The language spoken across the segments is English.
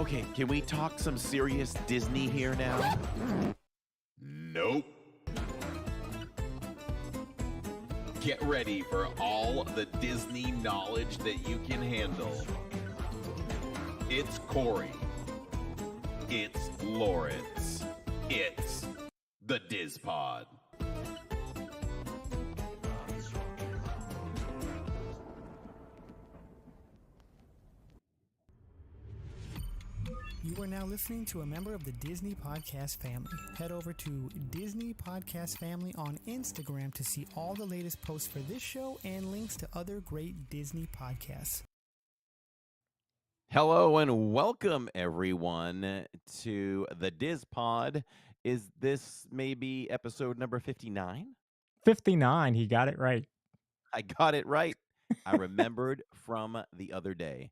Okay, can we talk some serious Disney here now? Nope. Get ready for all the Disney knowledge that you can handle. It's Corey. It's Lawrence. It's the DIZPod. You are now listening to a member of the Disney Podcast family. Head over to Disney Podcast Family on Instagram to see all the latest posts for this show and links to other great Disney podcasts. Hello and welcome everyone to the DIZPod. Is this maybe episode number 59? 59, he got it right. I got it right. I remembered from the other day.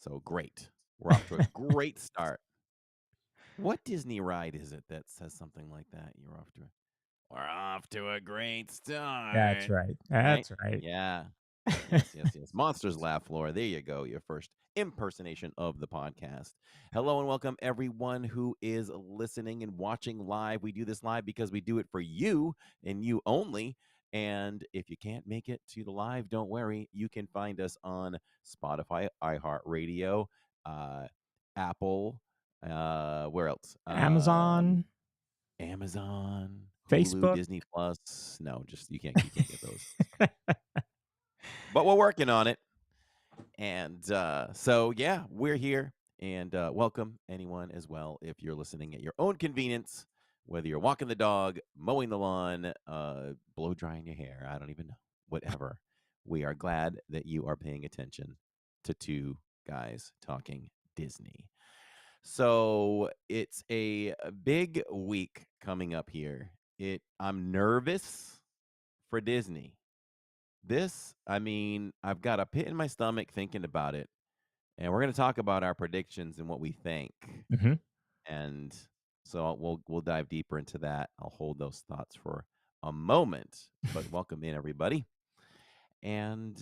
So great. We're off to a great start. What Disney ride is it that says something like that? We're off to a great start. That's right. That's right. Yeah. Yes. Monsters Laugh, Laura. There you go. Your first impersonation of the podcast. Hello and welcome everyone who is listening and watching live. We do this live because we do it for you and you only. And if you can't make it to the live, don't worry. You can find us on Spotify, iHeartRadio, Apple, where else? Amazon, Hulu, Facebook, Disney Plus. No, just you can't get those. But we're working on it. And so, yeah, we're here. And welcome anyone as well if you're listening at your own convenience, whether you're walking the dog, mowing the lawn, blow drying your hair. I don't even know. Whatever. We are glad that you are paying attention to two guys talking Disney. So it's a big week coming up here. I'm nervous for Disney. I've got a pit in my stomach thinking about it. And we're going to talk about our predictions and what we think. Mm-hmm. And so we'll dive deeper into that. I'll hold those thoughts for a moment. But welcome in, everybody. And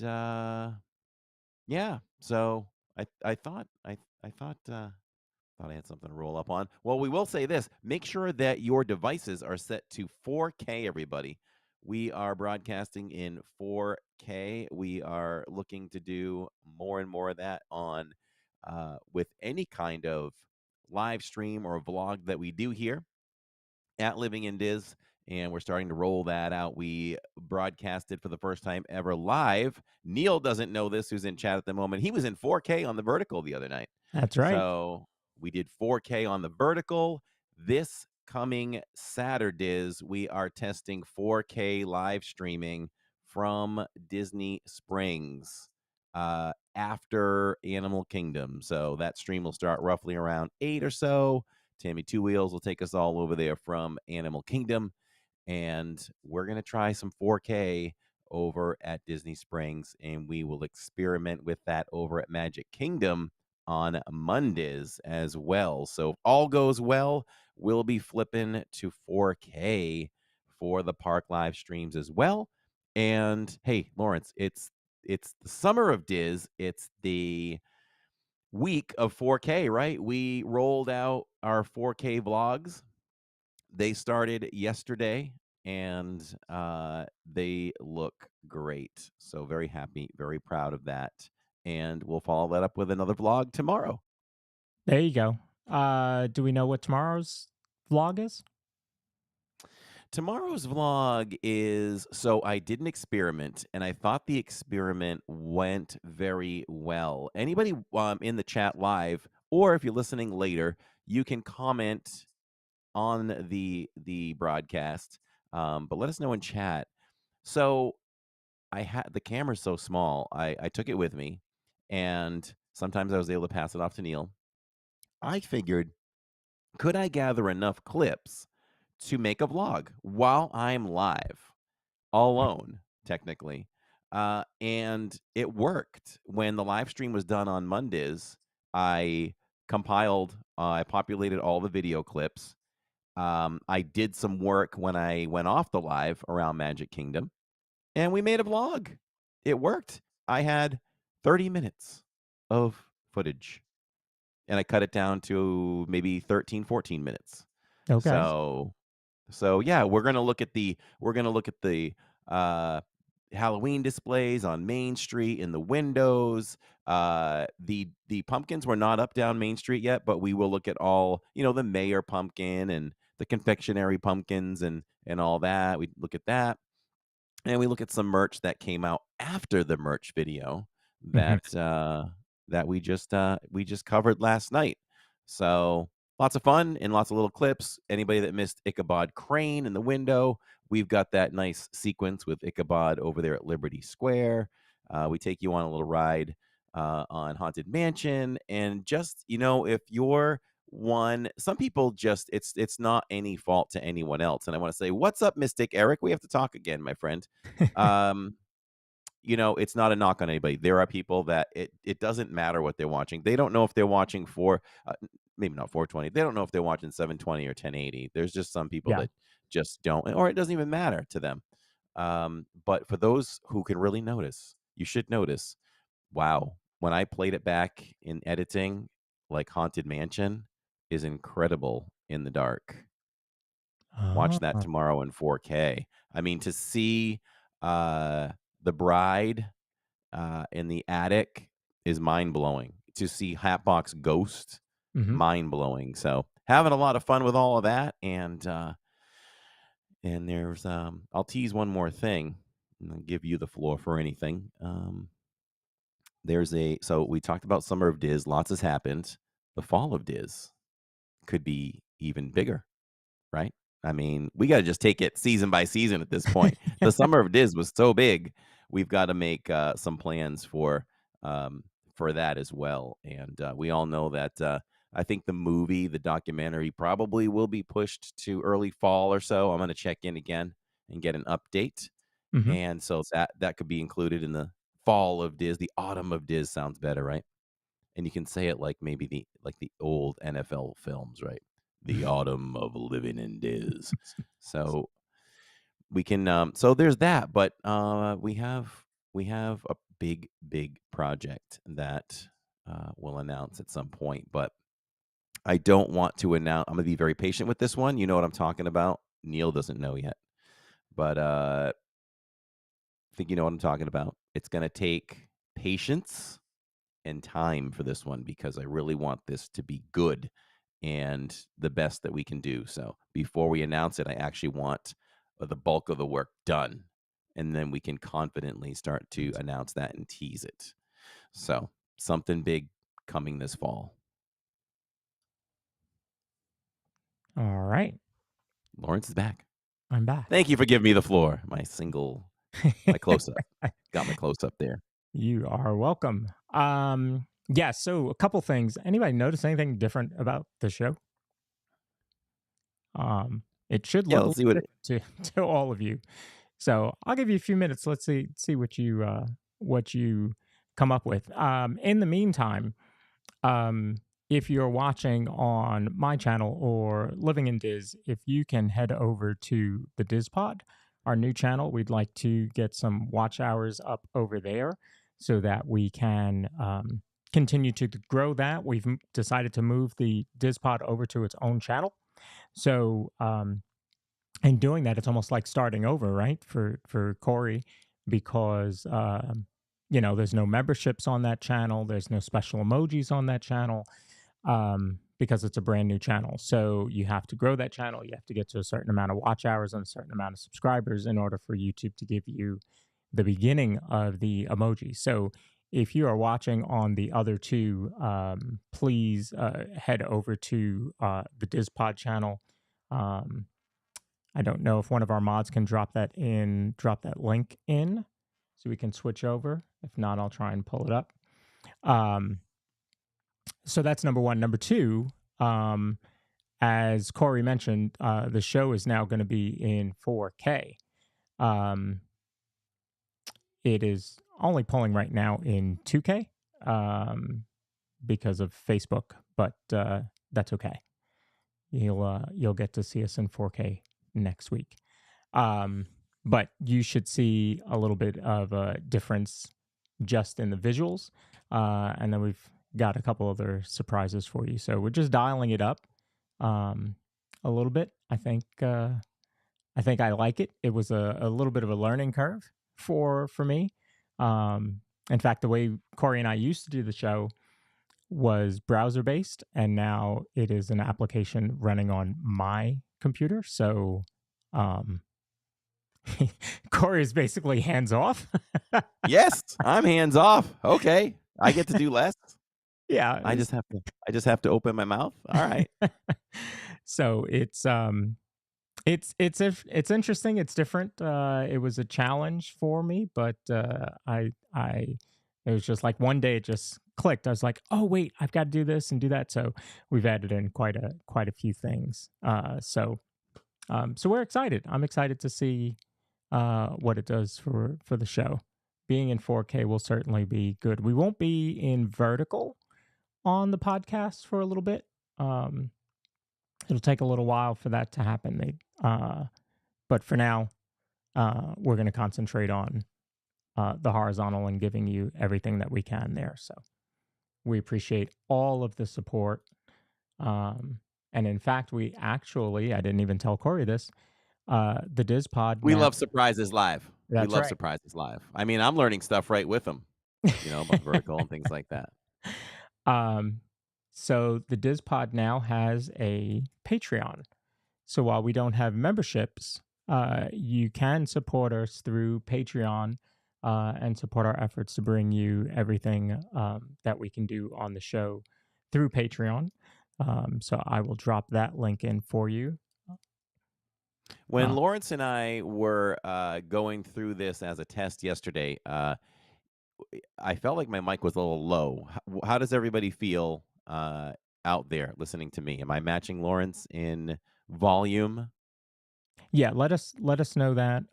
yeah, so I thought I had something to roll up on. Well, we will say this. Make sure that your devices are set to 4K, everybody. We are broadcasting in 4K. We are looking to do more and more of that on with any kind of live stream or vlog that we do here at Living in Diz. And we're starting to roll that out. We broadcasted for the first time ever live. Neil doesn't know this, who's in chat at the moment. He was in 4K on the vertical the other night. That's right. So we did 4K on the vertical. This coming Saturdays, we are testing 4K live streaming from Disney Springs after Animal Kingdom. So that stream will start roughly around 8 or so. Tammy Two Wheels will take us all over there from Animal Kingdom. And we're going to try some 4K over at Disney Springs. And we will experiment with that over at Magic Kingdom on Mondays as well. So if all goes well, we'll be flipping to 4K for the park live streams as well. And hey, Lawrence, it's the summer of Diz. It's the week of 4K, right? We rolled out our 4K vlogs. They started yesterday and they look great. So very happy, very proud of that. And we'll follow that up with another vlog tomorrow. There you go. Do we know what tomorrow's vlog is? Tomorrow's vlog is, so I did an experiment, and I thought the experiment went very well. Anybody in the chat live, or if you're listening later, you can comment on the broadcast, but let us know in chat. So I had the camera's so small, I took it with me, and sometimes I was able to pass it off to Neil. I figured, could I gather enough clips to make a vlog while I'm live, all alone, technically? And it worked. When the live stream was done on Mondays, I populated all the video clips. I did some work when I went off the live around Magic Kingdom, and we made a vlog. It worked. I had 30 minutes of footage. and I cut it down to maybe 13, 14 minutes. Okay. So yeah, we're gonna look at the uh, Halloween displays on Main Street in the windows. The pumpkins were not up down Main Street yet, but we will look at all, the mayor pumpkin and the confectionery pumpkins and all that. We look at that, and we look at some merch that came out after the merch video Mhm. that we just covered last night. So lots of fun and lots of little clips. Anybody that missed Ichabod Crane in the window, we've got that nice sequence with Ichabod over there at Liberty Square. We take you on a little ride on Haunted Mansion, and just if you're one, some people just it's not any fault to anyone else. And I want to say, what's up, Mystic Eric? We have to talk again, my friend. um it's not a knock on anybody. There are people that it doesn't matter what they're watching. They don't know if they're watching maybe not 420. They don't know if they're watching 720 or 1080. There's just some people Yeah. that just don't, or it doesn't even matter to them. But for those who can really notice, you should notice. Wow, when I played it back in editing, like Haunted Mansion is incredible in the dark. Watch that Oh. tomorrow in 4K. I mean, to see uh the bride in the attic is mind blowing. To see Hatbox Ghost, Mhm. mind blowing. So having a lot of fun with all of that, and there's I'll tease one more thing, and I'll give you the floor for anything. So we talked about Summer of Diz. Lots has happened. The Fall of Diz could be even bigger, right? I mean, we got to just take it season by season at this point. The Summer of Diz was so big, we've got to make some plans for that as well. And we all know that I think the documentary, probably will be pushed to early fall or so. I'm going to check in again and get an update. Mhm. And so that could be included in the fall of Diz. The autumn of Diz sounds better, right? And you can say it like maybe the old NFL films, right? The autumn of living in Diz. So we can so there's that, but we have a big project that we'll announce at some point, but I don't want to announce. I'm gonna be very patient with this one. You know what I'm talking about. Neil doesn't know yet, but I think you know what I'm talking about. It's gonna take patience and time for this one because I really want this to be good and the best that we can do. So before we announce it, I actually want the bulk of the work done. And then we can confidently start to announce that and tease it. So something big coming this fall. All right. Lawrence is back. I'm back. Thank you for giving me the floor. My close up. Got my close up there. You are welcome. Yeah, so a couple things. Anybody notice anything different about the show? It should Yeah, look a let's little see what different to all of you. So I'll give you a few minutes. Let's see what you come up with. In the meantime, um, if you're watching on my channel or Living in Diz, if you can head over to the DIZPod, our new channel, we'd like to get some watch hours up over there so that we can continue to grow that. We've decided to move the DIZPod over to its own channel. So in doing that, it's almost like starting over, right? For Corey, because there's no memberships on that channel, there's no special emojis on that channel, because it's a brand new channel. So you have to grow that channel. You have to get to a certain amount of watch hours and a certain amount of subscribers in order for YouTube to give you the beginning of the emoji. So if you are watching on the other two, please head over to the DIZPod channel. Um, I don't know if one of our mods can drop that link in so we can switch over. If not, I'll try and pull it up. Um, so that's number one. Number two, as Corey mentioned, the show is now going to be in 4K. Um, it is only pulling right now in 2K because of Facebook, but that's okay. You'll get to see us in 4K next week. But you should see a little bit of a difference just in the visuals. And then we've got a couple other surprises for you. So we're just dialing it up um, a little bit. I think I like it. It was a little bit of a learning curve for me. Um, in fact, the way Corey and I used to do the show was browser based, and now it is an application running on my computer. So um, Corey is basically hands off. Yes, I'm hands off. Okay, I get to do less. Yeah. I just have to open my mouth. All right. So it's interesting. It's different. It was a challenge for me, but I it was just like one day it just clicked. I was like, oh wait, I've got to do this and do that. So we've added in quite a few things. So we're excited. I'm excited to see what it does for the show. Being in 4K will certainly be good. We won't be in vertical on the podcast for a little bit. Um, It'll take a little while for that to happen. But for now, we're going to concentrate on the horizontal and giving you everything that we can there. So we appreciate all of the support. And in fact, I didn't even tell Corey this, the DIZPod We now. love surprises live. We That's love right. surprises live. I mean, I'm learning stuff right with them, about vertical and things like that. Um, so the DIZPod now has a Patreon. So while we don't have memberships, you can support us through Patreon and support our efforts to bring you everything that we can do on the show through Patreon. So I will drop that link in for you. When Uh, Lawrence and I were going through this as a test yesterday, I felt like my mic was a little low. How does everybody feel out there listening to me? Am I matching Lawrence in volume? yeah, let us know that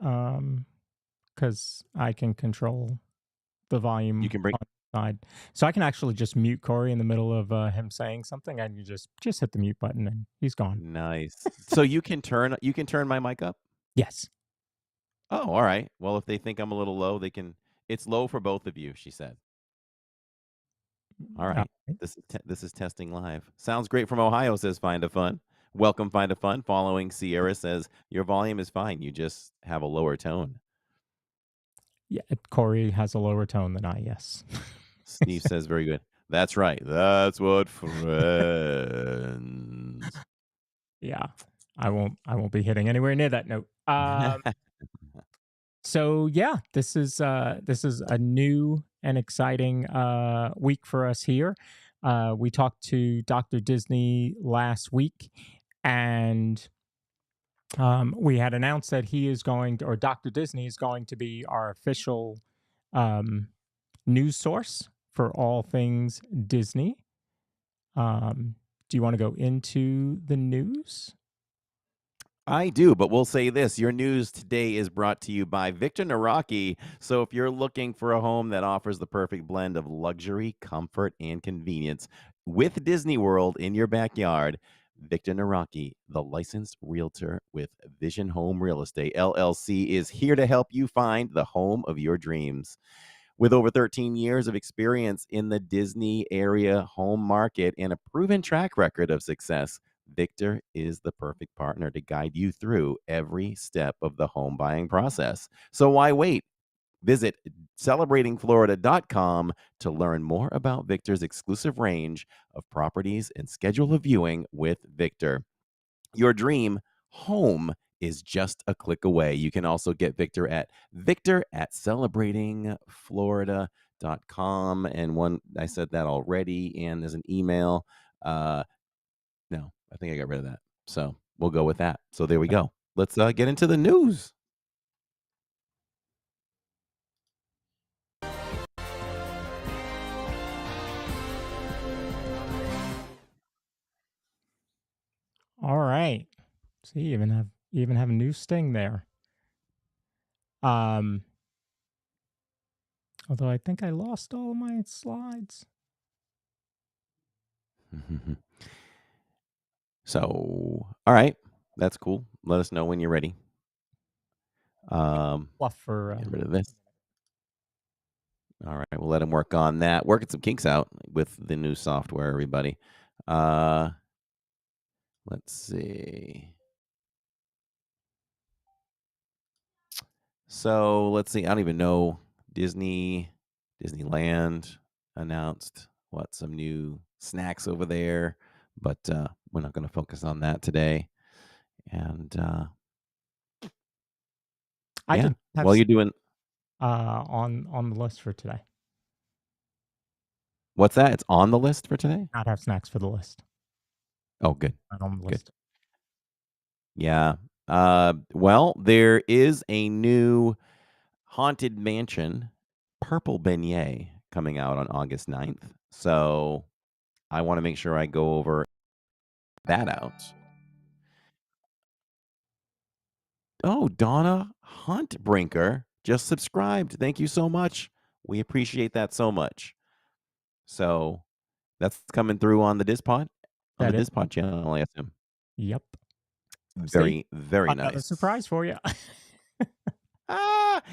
because I can control the volume You can bring. on the side. So I can actually just mute Corey in the middle of him saying something, and you just hit the mute button, and he's gone. Nice. So you can turn my mic up? Yes. Oh, all right. Well, if they think I'm a little low, they can. It's low for both of you, she said. All right. Right. This is testing live. Sounds great from Ohio, says Find a Fun. Welcome, Find a Fun. Following Sierra says your volume is fine. You just have a lower tone. Yeah, Corey has a lower tone than I. Yes. Steve says very good. That's right. That's what friends. Yeah, I won't be hitting anywhere near that note. So yeah, this is a new and exciting week for us here. We talked to Dr. Disney last week, and we had announced that he is going to, or Dr. Disney is going to be our official um, news source for all things Disney. Do you want to go into the news? I do, but we'll say this. Your news today is brought to you by Victor Naraki. So if you're looking for a home that offers the perfect blend of luxury, comfort, and convenience with Disney World in your backyard, Victor Naraki, the licensed realtor with Vision Home Real Estate LLC, is here to help you find the home of your dreams. With over 13 years of experience in the Disney area home market and a proven track record of success, Victor is the perfect partner to guide you through every step of the home buying process. So why wait? Visit celebratingflorida.com to learn more about Victor's exclusive range of properties and schedule a viewing with Victor. Your dream home is just a click away. You can also get Victor at celebratingflorida.com. And one, I said that already, and there's an email. No, I think I got rid of that. So we'll go with that. So there we go. Let's get into the news. All right. See, you even have a new sting there. Although I think I lost all of my slides. So, all right. That's cool. Let us know when you're ready. Fluff for Get rid of this. All right, we'll let him work on that. Working some kinks out with the new software, everybody. Uh, let's see. So let's see. I don't even know. Disneyland announced some new snacks over there, but we're not going to focus on that today. And I yeah, did have while you're doing on the list for today. what's that? It's on the list for today. Not have snacks for the list. Oh, good, Not on the good. list. Yeah. Well, there is a new Haunted Mansion purple beignet coming out on August 9th. So I want to make sure I go over that out. Oh, Donna Huntbrinker just subscribed. Thank you so much. We appreciate that so much. So that's coming through on the DIZPod, on the That it. DIZPod channel, I assume. Yep. See, Very, very another nice. surprise for you.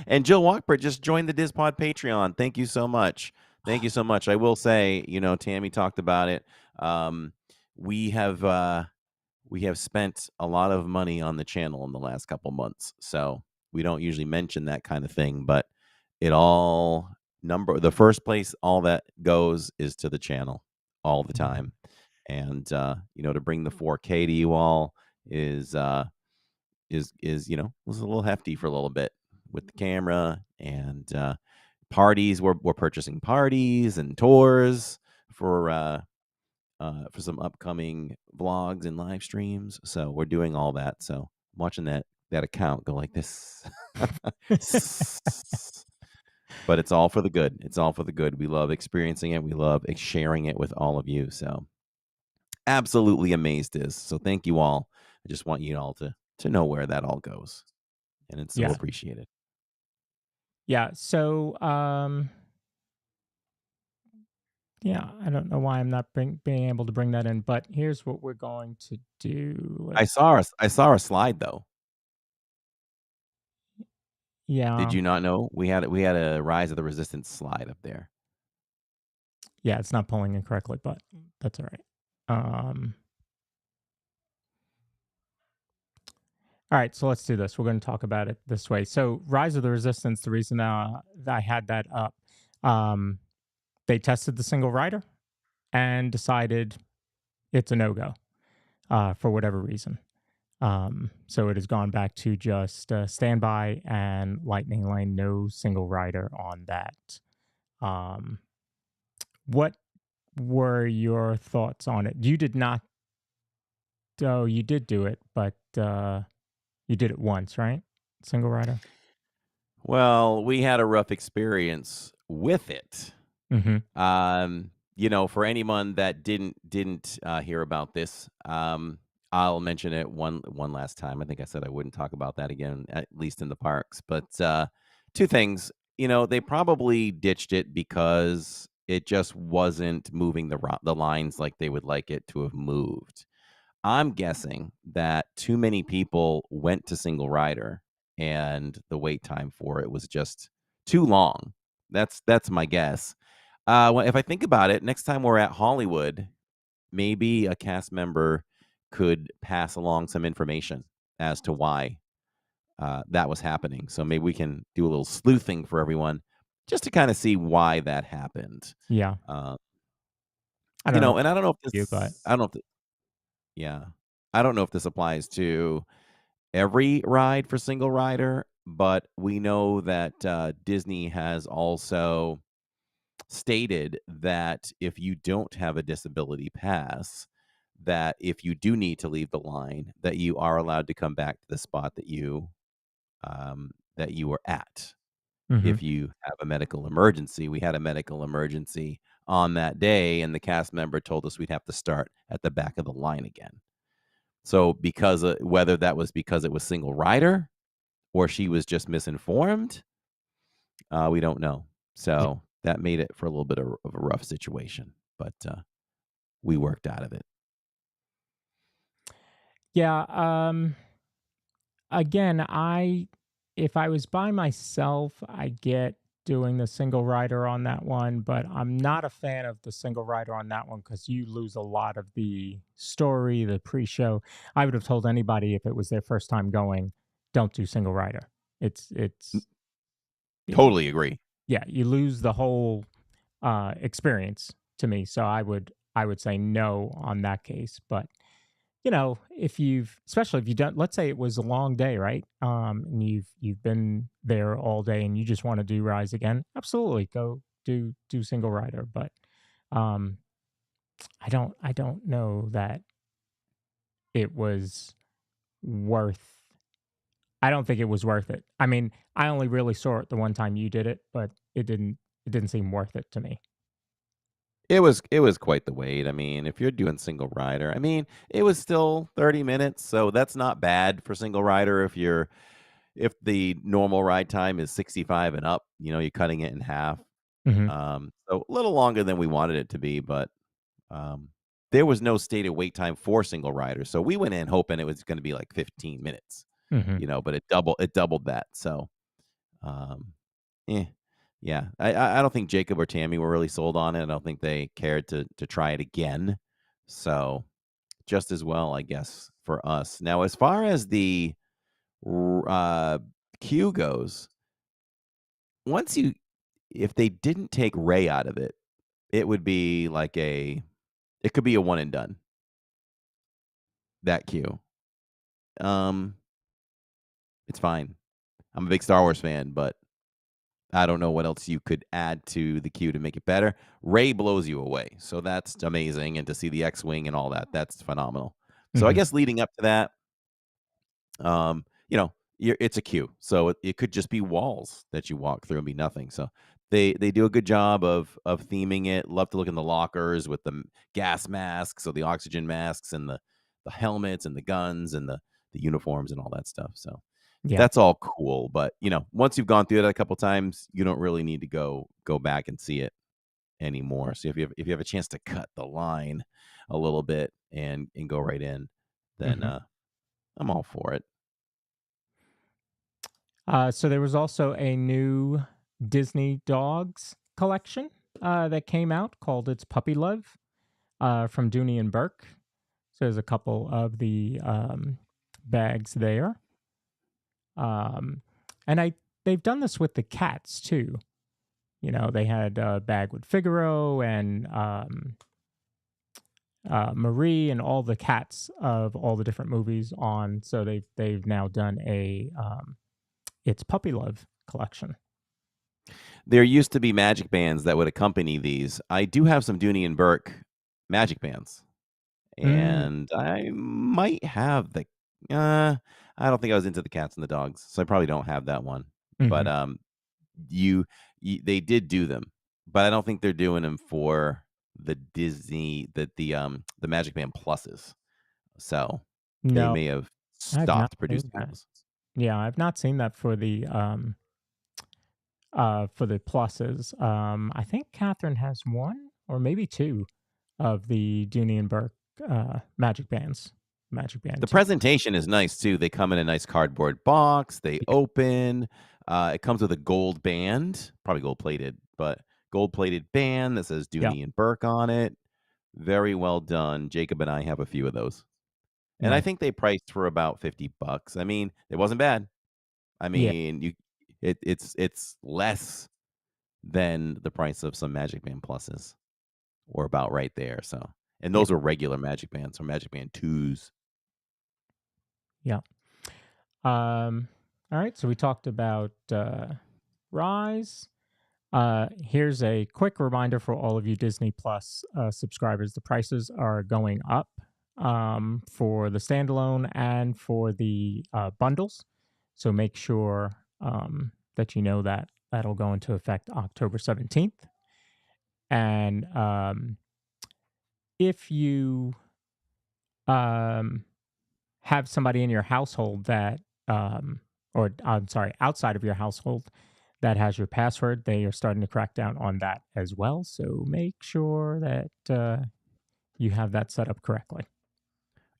And Jill Walkbert just joined the DIZPod Patreon. Thank you so much. Thank you so much. I will say, Tammy talked about it. We have spent a lot of money on the channel in the last couple months, so we don't usually mention that kind of thing, but the first place all that goes is to the channel all the time. And to bring the 4K to you all is was a little hefty for a little bit with the camera and parties. We're purchasing parties and tours for some upcoming vlogs and live streams. So we're doing all that. So I'm watching that account go like this. But it's all for the good. It's all for the good. We love experiencing it. We love sharing it with all of you. So absolutely amazed is. So thank you all. I just want you all to know where that all goes. And it's so Yeah. appreciated. Yeah. So, yeah, I don't know why I'm not being able to bring that in, but here's what we're going to do. I saw a slide though. Did Yeah. you not know we had a Rise of the Resistance slide up there? Yeah, it's not pulling in correctly, but that's all right. All right, so let's do this. We're going to talk about it this way. So, Rise of the Resistance, the reason that I had that up, they tested the single rider and decided it's a no go for whatever reason. So it has gone back to just standby and lightning lane, no single rider on that. What were your thoughts on it? You did not. Oh, you did do it, but you did it once, right? Single rider. Well, we had a rough experience with it. Mm-hmm. For anyone that didn't hear about this, I'll mention it one last time. I think I said I wouldn't talk about that again, at least in the parks. But two things. They probably ditched it because it just wasn't moving the lines like they would like it to have moved. I'm guessing that too many people went to single rider and the wait time for it was just too long. That's my guess. Well, if I think about it, next time we're at Hollywood, maybe a cast member could pass along some information as to why that was happening. So maybe we can do a little sleuthing for everyone just to kind of see why that happened. Yeah, Uh, I don't know and I don't know if you, but I don't know if yeah, I don't know if this applies to every ride for single rider, but we know that Disney has also stated that if you don't have a disability pass, that if you do need to leave the line, that you are allowed to come back to the spot that you were at. mm-hmm. If you have a medical emergency, we had a medical emergency on that day, and the cast member told us we'd have to start at the back of the line again. So because whether that was because it was single rider or she was just misinformed, we don't know. So that made it for a little bit of a rough situation, but we worked out of it. Yeah. Again, if I was by myself, I get doing the single rider on that one, but I'm not a fan of the single rider on that one because you lose a lot of the story, the pre-show. I would have told anybody if it was their first time going, don't do single rider. It's y- Totally agree. yeah, you lose the whole experience to me. So I would say no on that case. But if you've especially if you don't, let's say it was a long day, right? And you've been there all day and you just want to do Rise again, absolutely go do single rider. But um I don't know that it was worth I don't think it was worth it. I mean, I only really saw it the one time you did it, but it didn't seem worth it to me. It was quite the wait. I mean, if you're doing single rider, I mean, it was still 30 minutes, so that's not bad for single rider if the normal ride time is 65 and up, you're cutting it in half. Hmm. So a little longer than we wanted it to be, but um, there was no stated wait time for single rider. So we went in hoping it was going to be like 15 minutes, Hmm. but it doubled that. So um, eh, yeah, I don't think Jacob or Tammy were really sold on it. I don't think they cared to try it again. So just as well, I guess, for us. Now, as far as the queue goes, once you if they didn't take Ray out of it, it would be like it could be a one and done, that queue. Um, it's fine. I'm a big Star Wars fan, but I don't know what else you could add to the queue to make it better. Ray blows you away, so that's amazing, and to see the X-wing and all that, that's phenomenal. So I Hmm. guess leading up to that, um, it's a queue, so it could just be walls that you walk through and be nothing. So they do a good job of theming it. Love to look in the lockers with the gas masks, or the oxygen masks, and the helmets and the guns and the uniforms and all that stuff. So Yeah. that's all cool. But once you've gone through it a couple times, you don't really need to go back and see it anymore. So if you have a chance to cut the line a little bit and go right in, then Hmm. I'm all for it. So there was also a new Disney dogs collection that came out called It's Puppy Love from Dooney and Burke. So there's a couple of the bags there. Um, and they've done this with the cats too. They had a bag with Figaro and Marie and all the cats of all the different movies on. So they've now done a It's Puppy Love collection. There used to be magic bands that would accompany these. I do have some Dooney and Burke magic bands, Mm, and I might have the. Uh, I don't think I was into the cats and the dogs, so I probably don't have that one. But hmm. you, they did do them, but I don't think they're doing them for the Disney the Magic Band Pluses. So they No, may have I've not stopped producing seen that. those. Yeah, I've not seen that for the pluses. I think Catherine has one or maybe two of the Dooney and Burke Magic Bands. Magic Band The 2. presentation is nice too. They come in a nice cardboard box. They Yeah, open. It comes with a gold band, probably gold plated, but gold plated band that says yeah, Dooney and Burke on it. Very well done. Jacob and I have a few of those, and I nice. think they priced for about $50. I mean, it wasn't bad. I Yeah, mean, it's less than the price of some Magic Band Pluses, or about right there. So, and yeah, those are regular Magic Bands or Magic Band twos. yeah. All right, so we talked about Rise. Here's a quick reminder for all of you Disney Plus subscribers. The prices are going up for the standalone and for the bundles. So make sure that you know that that'll go into effect October 17th. And if you um, have somebody in your household that, or I'm sorry, outside of your household that has your password, they are starting to crack down on that as well. So make sure that you have that set up correctly.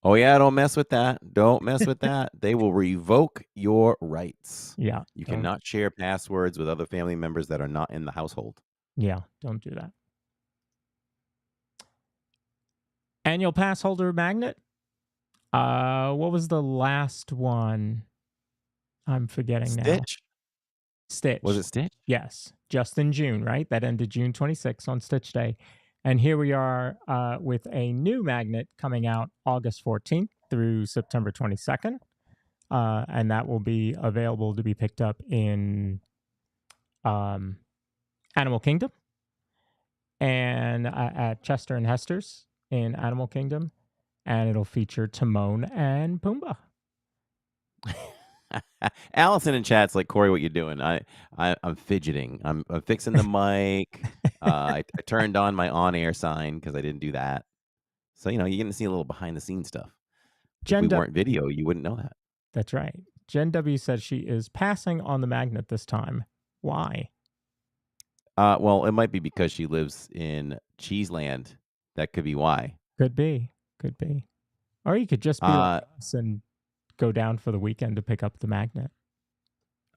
Oh yeah, don't mess with that. Don't mess with that. They will revoke your rights. Yeah, You don't. cannot share passwords with other family members that are not in the household. Yeah, don't do that. Annual pass holder magnet. What was the last one? I'm forgetting now. Stitch? Stitch. Was it Stitch? Yes, just in June, right? That ended June 26th on Stitch Day. And here we are with a new magnet coming out August 14th through September 22nd. And that will be available to be picked up in Animal Kingdom and at Chester and Hester's in Animal Kingdom. And it'll feature Timon and Pumbaa. Allison in chat's like, Corey, what you doing? I'm fidgeting. I'm fixing the mic. I turned on my on-air sign because I didn't do that. So you're getting to see a little behind the scenes stuff. If we weren't video, you wouldn't know that. That's right. Jen W says she is passing on the magnet this time. Why? Well, it might be because she lives in Cheeseland. That could be why. Could be. Or you could just be like us and go down for the weekend to pick up the magnet.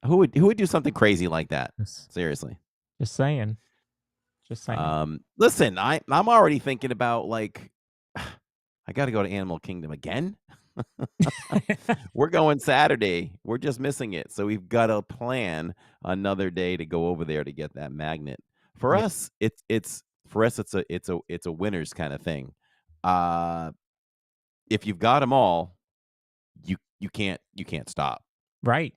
Who would do something crazy like that? Yes. Seriously. Just saying. Listen, I'm already thinking about like I got to go to Animal Kingdom again. We're going Saturday. We're just missing it. So we've got to plan another day to go over there to get that magnet. For us, it's a winner's kind of thing. If you've got them all, you can't stop. Right.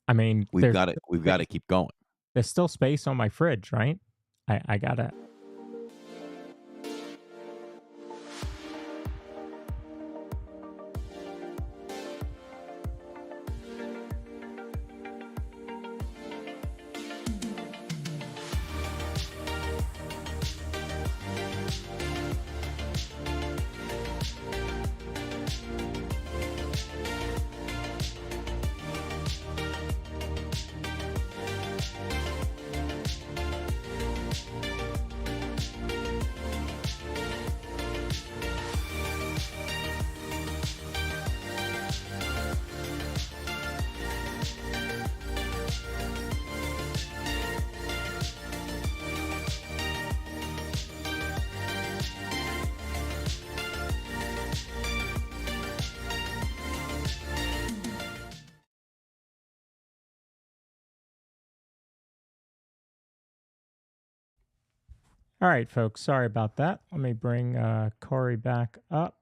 I mean, we've got to keep going. There's still space on my fridge, right? I gotta. All right, folks. Sorry about that. Let me bring Corey back up.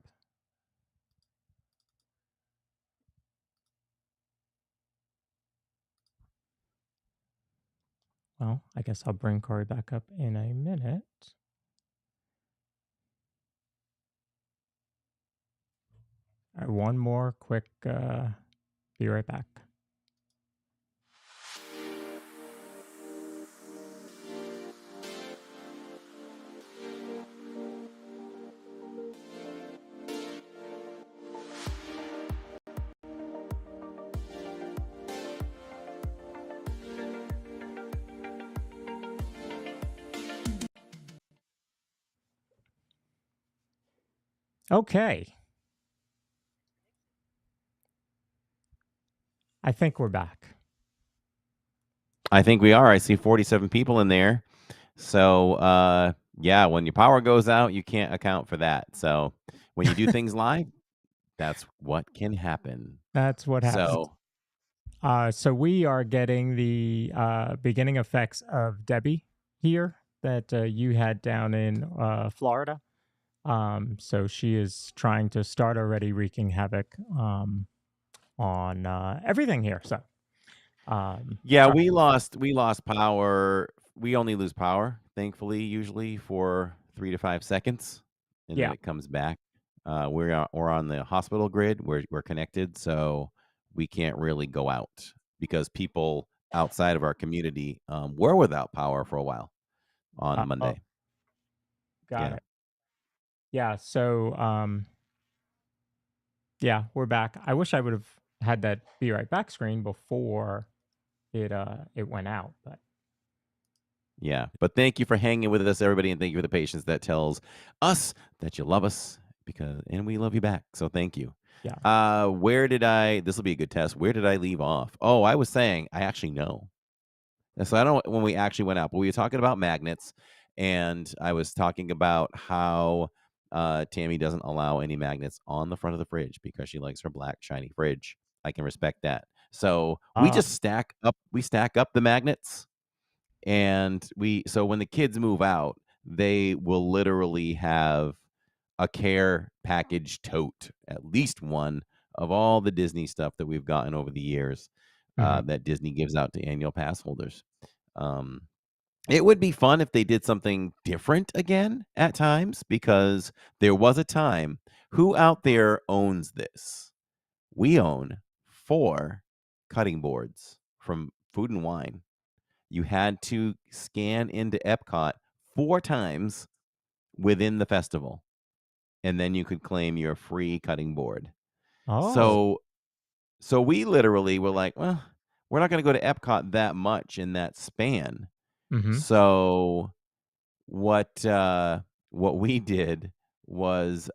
Well, I guess I'll bring Corey back up in a minute. All right, one more quick. Be right back. Okay. I think we're back. I think we are. I see 47 people in there. So, yeah, when your power goes out, you can't account for that. So when you do things live, that's what can happen. That's what happens. So we are getting the beginning effects of Debbie here that you had down in Florida. So she is trying to start already wreaking havoc on everything here. So yeah, we lost power. We only lose power, thankfully, usually for 3 to 5 seconds, and then it comes back. We're on the hospital grid. We're connected, so we can't really go out because people outside of our community were without power for a while on Monday. Got it. Yeah. So yeah, we're back. I wish I would have had that be right back screen before it went out, but yeah. But thank you for hanging with us, everybody, and thank you for the patience that tells us that you love us and we love you back. So thank you. Yeah. This will be a good test. Where did I leave off? Oh, I was saying I actually know. And so I don't know when we actually went out, but we were talking about magnets, and I was talking about how Tammy doesn't allow any magnets on the front of the fridge because she likes her black shiny fridge. I can respect that. So we Uh, just stack up the magnets, and so when the kids move out, they will literally have a care package tote, at least one of all the Disney stuff that we've gotten over the years, mhm. that Disney gives out to annual pass holders. Um, it would be fun if they did something different again at times, because there was a time. Who out there owns this? We own 4 cutting boards from Food and Wine. You had to scan into Epcot 4 times within the festival, and then you could claim your free cutting board. Oh. So we literally were like, "Well, we're not gonna go to Epcot that much in that span." Mhm. So what we did was,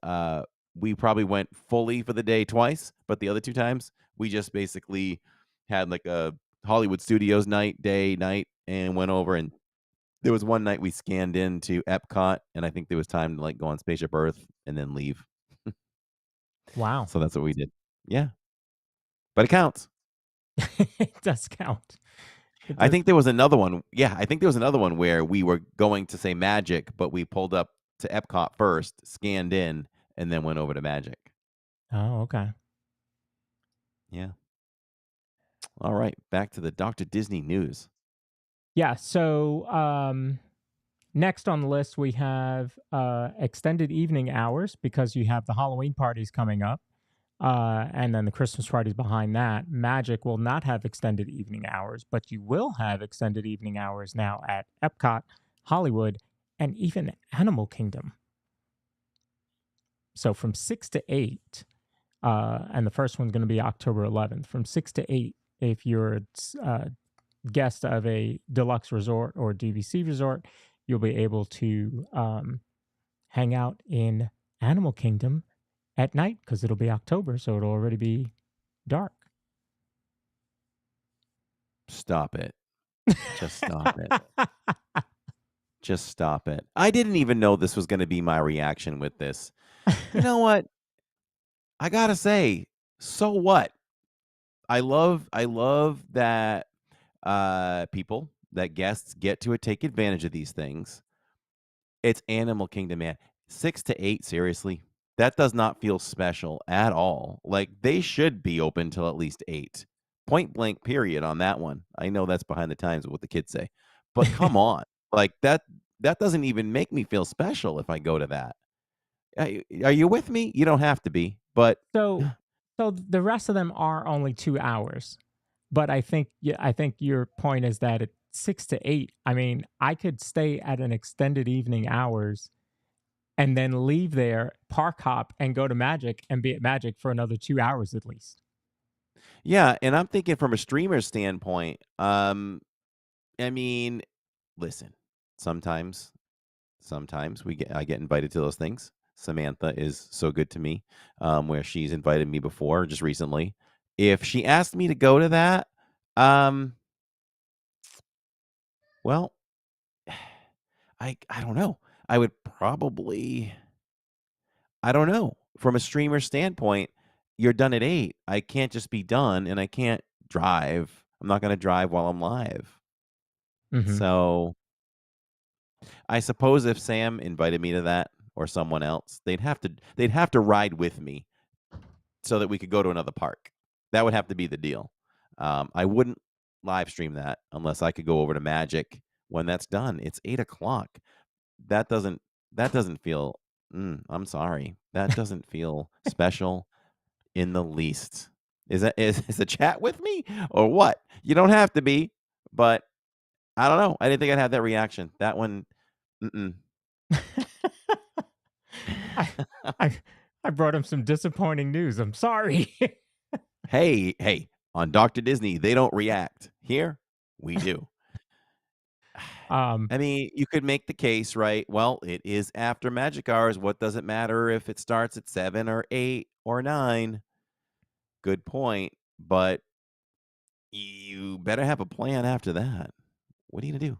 we probably went fully for the day twice, but the other 2 times, we just basically had, like, a Hollywood Studios night, and went over, and there was one night we scanned into Epcot, and I think there was time to, like, go on Spaceship Earth and then leave. Wow. So that's what we did. Yeah, but it counts. It does count. It I does. think there was another one. Yeah, I think there was another one where we were going to say Magic, but we pulled up to Epcot first, scanned in, and then went over to Magic. Oh, okay. Yeah. All right, back to the Dr. Disney news. Yeah. So next on the list, we have extended evening hours because you have the Halloween parties coming up. And then the Christmas parties behind that. Magic will not have extended evening hours, but you will have extended evening hours now at Epcot, Hollywood, and even Animal Kingdom. So from 6 to 8, and the first one's going to be October 11th, from 6 to 8, if you're a guest of a deluxe resort or DVC resort, you'll be able to hang out in Animal Kingdom at night because it'll be October, so it'll already be dark. Stop it. Just stop it. Just stop it. I didn't even know this was going to be my reaction with this. You know what? I got to say, so what? I love that people, that guests get to take advantage of these things. It's Animal Kingdom, man. 6 to 8, seriously? That does not feel special at all. Like, they should be open till at least 8. Point blank period on that one. I know that's behind the times with what the kids say. But come on. Like, that doesn't even make me feel special if I go to that. Are you with me? You don't have to be, but So, so the rest of them are only 2 hours, but I think yeah, I think your point is that at 6 to 8. I mean, I could stay at an extended evening hours and then leave there, park hop, and go to Magic and be at Magic for another 2 hours at least. yeah, and I'm thinking from a streamer standpoint, I mean, listen, sometimes I get invited to those things. Samantha is so good to me, where she's invited me before, just recently. If she asked me to go to that, um, well, I don't know. I would probably, I don't know. From a streamer standpoint, you're done at 8. I can't just be done, and I can't drive. I'm not gonna drive while I'm live. Hmm. So, I suppose if Sam invited me to that, or someone else, they'd have to ride with me so that we could go to another park. That would have to be the deal. I wouldn't live stream that unless I could go over to Magic when that's done. It's 8 o'clock. That doesn't that doesn't feel. I'm sorry. That doesn't feel special in the least. Is the chat with me or what? You don't have to be, but I don't know. I didn't think I'd have that reaction. That one. Mm-mm. I, I, I brought him some disappointing news. I'm sorry. Hey, on Dr. Disney, they don't react. Here, we do. I mean, you could make the case, right? Well, it is after magic hours. What does it matter if it starts at 7 or 8 or 9? Good point. But you better have a plan after that. What are you going to do?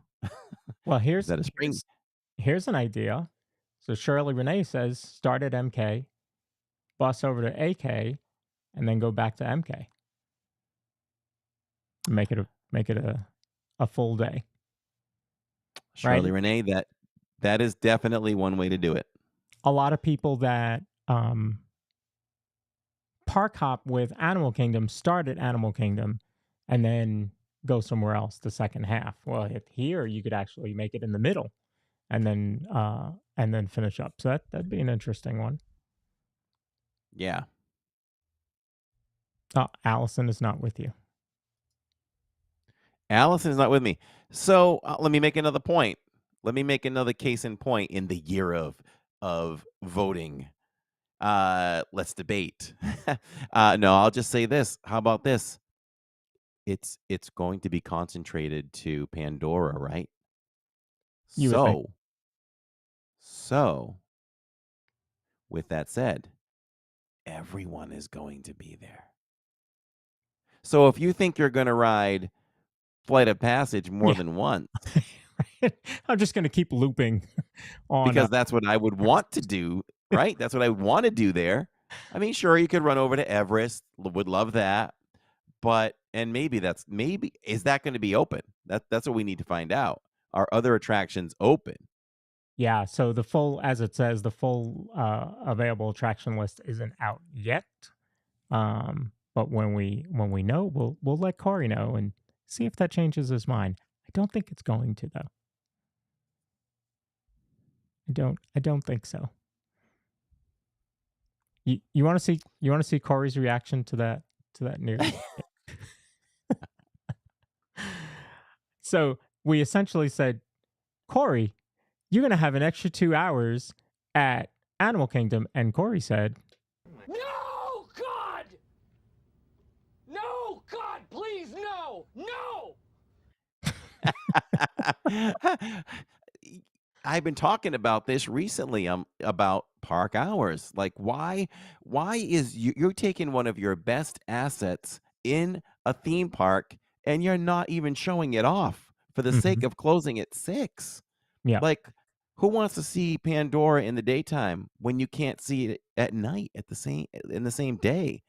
Well, Is that a spring? here's an idea. So Shirley Renee says start at MK, bus over to AK, and then go back to MK. Make it a full day. Shirley Right? Renee, that is definitely one way to do it. A lot of people that park hop with Animal Kingdom start at Animal Kingdom and then go somewhere else the second half. Well, if here you could actually make it in the middle and then finish up. So that'd be an interesting one. Yeah. Oh, Allison is not with you. Allison is not with me. So let me make another point. Let me make another case in point in the year of voting. Let's debate. No, I'll just say this. How about this? It's going to be concentrated to Pandora, right? You would think. So with that said, everyone is going to be there. So if you think you're going to ride Flight of Passage more Yeah. than once, I'm just going to keep looping on. because that's what I would want to do, right? That's what I want to do there. I mean, sure, you could run over to Everest. Would love that. But and maybe is that going to be open? That's what we need to find out. Are other attractions open? Yeah, so the full, as it says, the full available attraction list isn't out yet. But when we know, we'll let Corey know and see if that changes his mind. I don't think it's going to, though. I don't think so. You want to see Corey's reaction to that news? So we essentially said, Corey, you're going to have an extra 2 hours at Animal Kingdom. And Corey said, No, God! No, God, please, no! No! I've been talking about this recently, about park hours. Like, why is you're taking one of your best assets in a theme park and you're not even showing it off for the sake of closing at 6? yeah, Like, who wants to see Pandora in the daytime when you can't see it at night in the same day?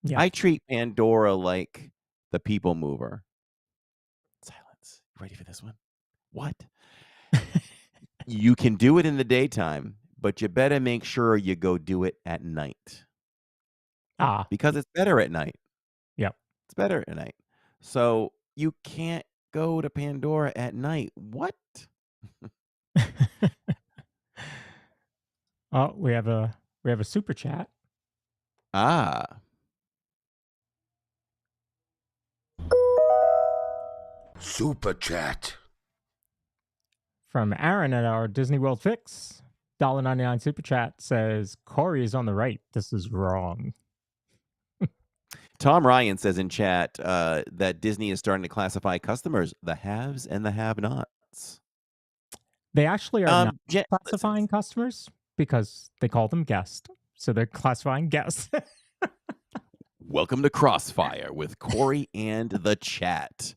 yeah. I treat Pandora like the people mover. Silence. You ready for this one? What? You can do it in the daytime, but you better make sure you go do it at night because it's better at night. Yep. It's better at night. So you can't go to Pandora at night. What? Oh, we have a super chat Ah, Super Chat. from Aaron at our Disney World Fix. $1.99 super chat says Corey is on the right. This is wrong. Tom Ryan says in chat that Disney is starting to classify customers, the haves and the have-nots. They actually are not Listen, classifying customers because they call them guests. So they're classifying guests. welcome to Crossfire with Corey and the chat.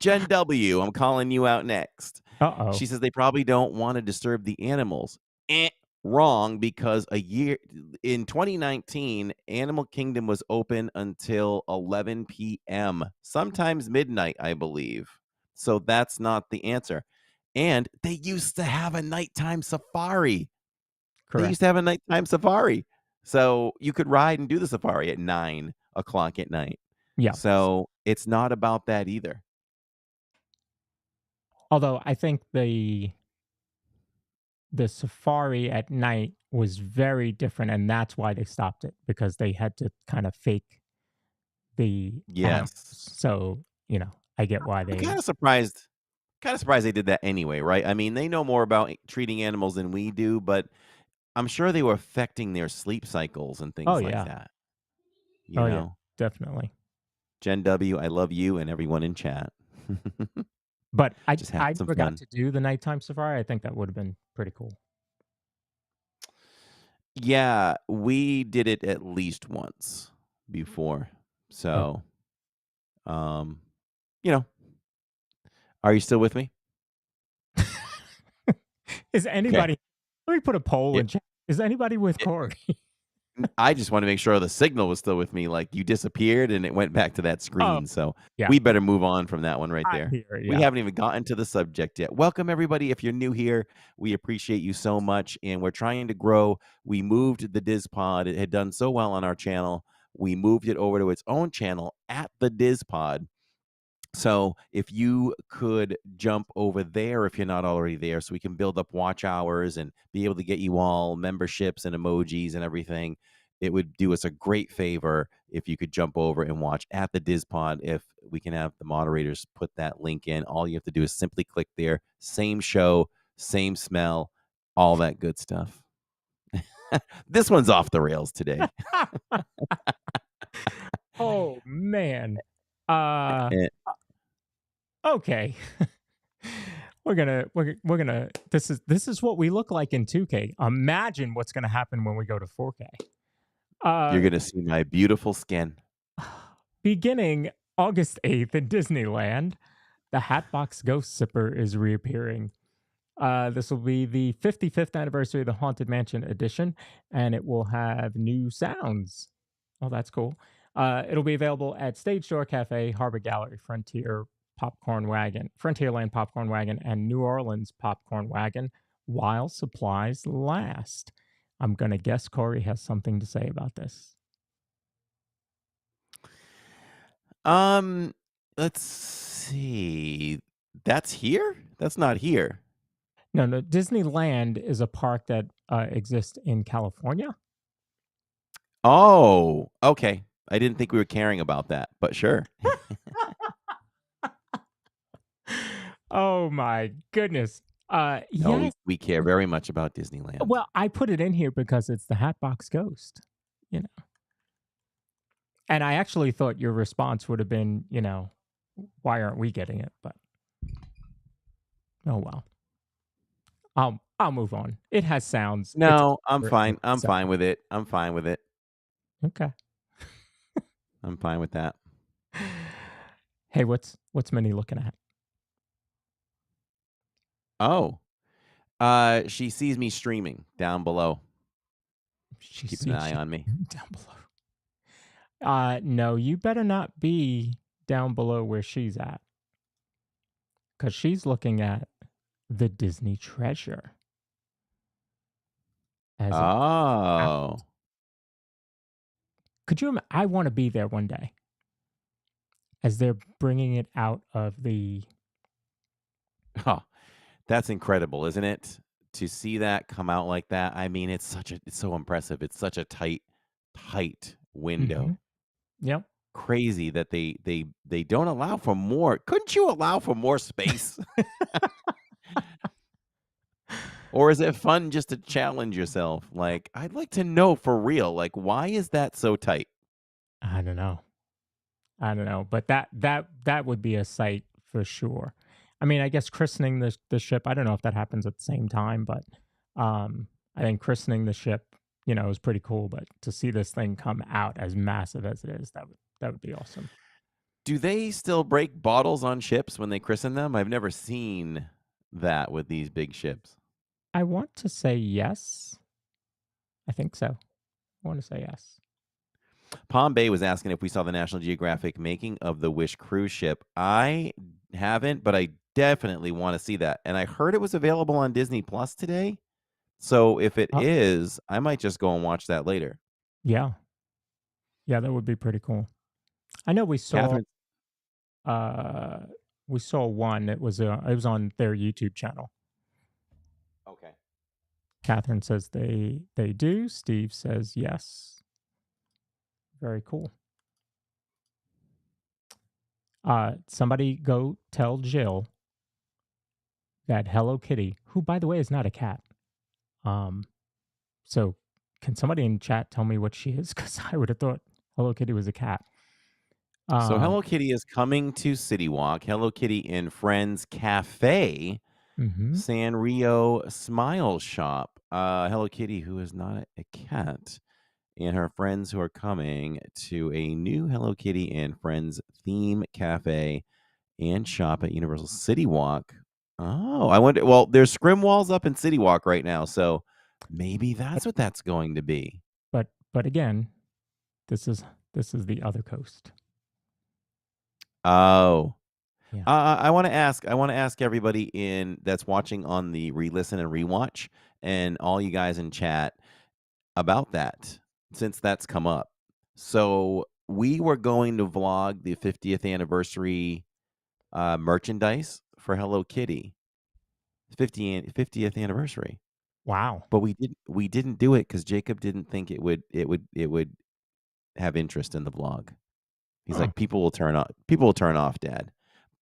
Jen W., I'm calling you out next. Uh-oh. She says they probably don't want to disturb the animals. Wrong, because in 2019, Animal Kingdom was open until 11 p.m., sometimes midnight, I believe. So that's not the answer. And they used to have a nighttime safari. Correct. They used to have a nighttime safari. So you could ride and do the safari at 9 o'clock at night. Yeah. So it's not about that either. Although I think the safari at night was very different, and that's why they stopped it, because they had to kind of fake the animals. Yes. So, I get why they I'm kind of surprised they did that anyway, right? I mean, they know more about treating animals than we do, but I'm sure they were affecting their sleep cycles and things like that. You know? Yeah, definitely. Jen W., I love you and everyone in chat. But Just have I some forgot fun. to do the nighttime safari. I think that would have been pretty cool. Yeah, we did it at least once before. Oh. So, um, you know, are you still with me? Is Okay. anybody let me put a poll Yeah. in chat. Is anybody with Corey? I just want to make sure the signal was still with me. Like you disappeared and it went back to that Oh, screen. So yeah. we better move on from that one right I'm there. here, We yeah. haven't even gotten to the subject yet. Welcome, everybody. If you're new here, we appreciate you so much. And we're trying to grow. We moved the DIZPod. It had done so well on our channel. We moved it over to its own channel at the DIZPod. So if you could jump over there if you're not already there, so we can build up watch hours and be able to get you all memberships and emojis and everything, it would do us a great favor if you could jump over and watch at the DIZPod. If we can have the moderators put that link in, all you have to do is simply click there. Same show, same smell, all that good stuff. This one's off the rails today. Oh, man. Uh, Eh, okay. We're gonna this is what we look like in 2K. Imagine what's gonna happen when we go to 4K. You're Uh, going to see my beautiful skin. beginning August 8th in Disneyland, the Hatbox Ghost Sipper is reappearing. This will be the 55th anniversary of the Haunted Mansion edition, and it will have new sounds. Oh, that's cool. It'll be available at Stage Door Cafe, Harbor Gallery, Frontierland Popcorn Wagon, and New Orleans Popcorn Wagon while supplies last. I'm going to guess Corey has something to say about this. Um, let's see. That's here? That's not here. No, no, Disneyland is a park that exists in California. Oh, okay. I didn't think we were caring about that, but sure. Oh my goodness. No, Yes. we care very much about Disneyland. Well, I put it in here because it's the Hatbox Ghost, you know. And I actually thought your response would have been, why aren't we getting it? But oh well. I'll move on. It has sounds. It's No, I'm fine. I'm so- fine with it. I'm fine with it. Okay. I'm fine with that. Hey, what's Minnie looking at? Oh, she sees me streaming down below. She Keeping an sees eye you on me. down below. No, you better not be down below where she's at. Because she's looking at the Disney treasure. As it Oh. happens. Could you I want to be there one day. As they're bringing it out of the Huh. That's incredible, isn't it? To see that come out like that. I mean, it's so impressive. It's such a tight window. Yep. Crazy that they don't allow for more. Couldn't you allow for more space? Or is it fun just to challenge yourself? Like, I'd like to know for real, like, why is that so tight? I don't know. But that would be a sight for sure. I mean, I guess christening the ship, I don't know if that happens at the same time, but I think christening the ship, is pretty cool. But to see this thing come out as massive as it is, that would be awesome. Do they still break bottles on ships when they christen them? I've never seen that with these big ships. I want to say yes. I think so. I want to say yes. Palm Bay was asking if we saw the National Geographic making of the Wish cruise ship. I haven't, but I definitely want to see that. And I heard it was available on Disney Plus today. So if it is, I might just go and watch that later. Yeah. Yeah, that would be pretty cool. I know we saw one. It was on their YouTube channel. Okay. Catherine says they do. Steve says yes. Very cool. Somebody go tell Jill that Hello Kitty, who by the way is not a cat. So can somebody in chat tell me what she is? Because I would have thought Hello Kitty was a cat. So Um, Hello Kitty is coming to City Walk. Hello Kitty and Friends Cafe, mhm. Sanrio Smile Shop. Hello Kitty, who is not a cat, and her friends who are coming to a new Hello Kitty and Friends theme cafe and shop at Universal City Walk. Oh, I wonder. Well, there's scrim walls up in City Walk right now, so maybe But that's what that's going to be. but again, this is the other coast. Oh, Yeah. I want to ask. I want to ask everybody in that's watching on the re-listen and rewatch, and all you guys in chat about that, since that's come up. So we were going to vlog the 50th anniversary merchandise for Hello Kitty, 50th anniversary. Wow. But we didn't do it because Jacob didn't think it would have interest in the vlog. He's Huh. like, people will turn off, Dad.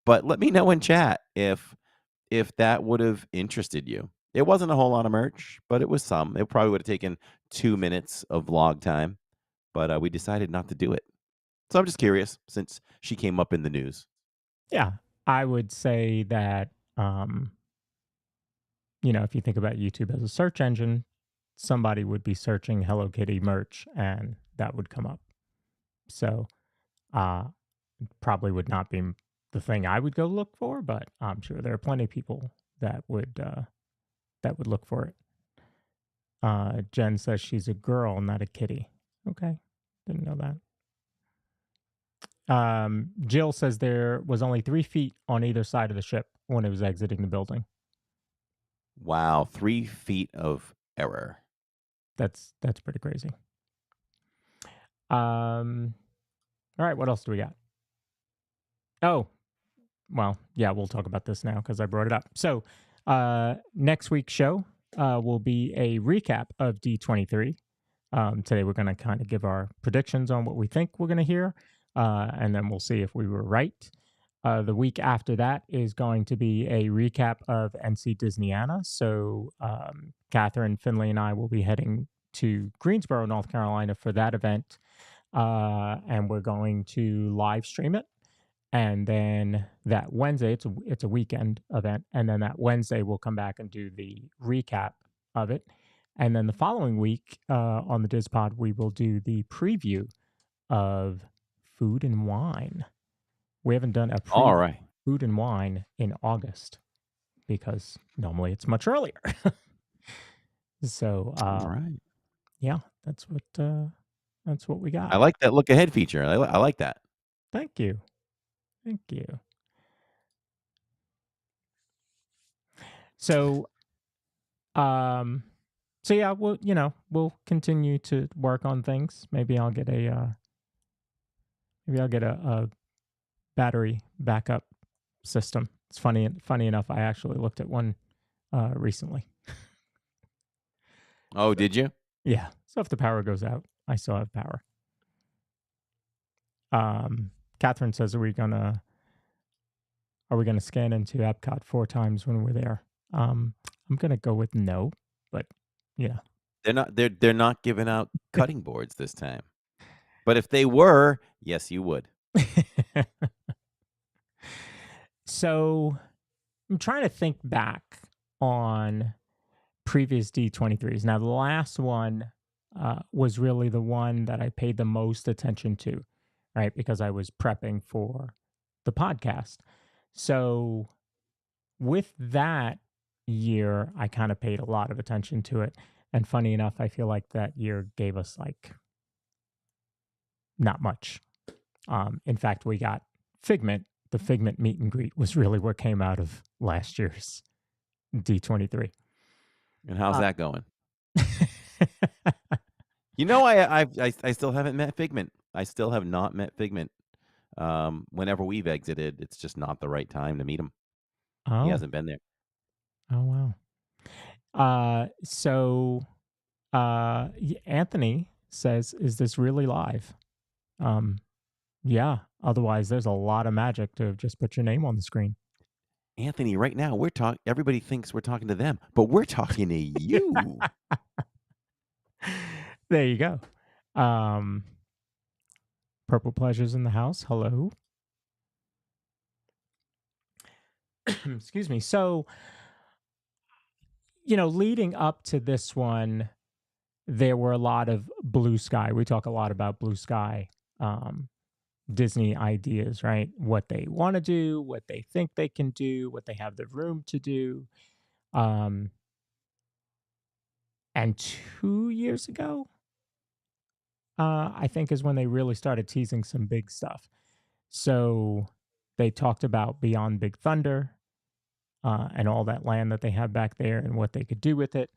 But let me know in chat if that would have interested you. It wasn't a whole lot of merch, but it was some. It probably would have taken 2 minutes of vlog time, but we decided not to do it. So I'm just curious since she came up in the news. Yeah. I would say that if you think about YouTube as a search engine, somebody would be searching Hello Kitty merch and that would come up. So, uh probably would not be the thing I would go look for, but I'm sure there are plenty of people that would look for it. Jen says she's a girl, not a kitty. Okay, didn't know that. Jill says there was only 3 feet on either side of the ship when it was exiting the building. Wow, 3 feet of error. That's pretty crazy. All right, what else do we got? Oh, well, yeah, we'll talk about this now because I brought it up. So, next week's show will be a recap of D23. Today, we're going to kind of give our predictions on what we think we're going to hear, and then we'll see if we were right. The week after that is going to be a recap of NC Disneyana. So, Catherine, Finley, and I will be heading to Greensboro, North Carolina for that event, and we're going to live stream it. And then that Wednesday, it's a weekend event, and then that Wednesday we'll come back and do the recap of it. And then the following week on the DIZPod, we will do the preview of Food and Wine. We haven't done a All preview right. of Food and Wine in August because normally it's much earlier. So All right. yeah, that's what we got. I like that look ahead feature. I like that. Thank you. Thank you. So, so yeah, we'll continue to work on things. Maybe I'll get a battery backup system. It's funny enough. I actually looked at one recently. Oh, did you? Yeah. So if the power goes out, I still have power. Catherine says, are we gonna scan into Epcot 4 times when we're there? I'm gonna go with no, but yeah. They're not giving out cutting boards this time. But if they were, yes, you would. So I'm trying to think back on previous D23s. Now, the last one was really the one that I paid the most attention to, right? Because I was prepping for the podcast. So with that year, I kind of paid a lot of attention to it. And funny enough, I feel like that year gave us like not much. In fact, we got Figment. The Figment meet and greet was really what came out of last year's D23. And how's that going? I still haven't met Figment. I still have not met Figment. Whenever we've exited, it's just not the right time to meet him. Oh. He hasn't been there. Oh, wow. Anthony says, is this really live? Yeah. Otherwise, there's a lot of magic to just put your name on the screen. Anthony, right now everybody thinks we're talking to them, but we're talking to you. There you go. Purple Pleasures in the house. Hello. Excuse me. So, leading up to this one, there were a lot of blue sky. We talk a lot about blue sky um, Disney ideas, right? What they want to do, what they think they can do, what they have the room to do. Um, and 2 years ago, I think is when they really started teasing some big stuff. So they talked about Beyond Big Thunder and all that land that they have back there and what they could do with it.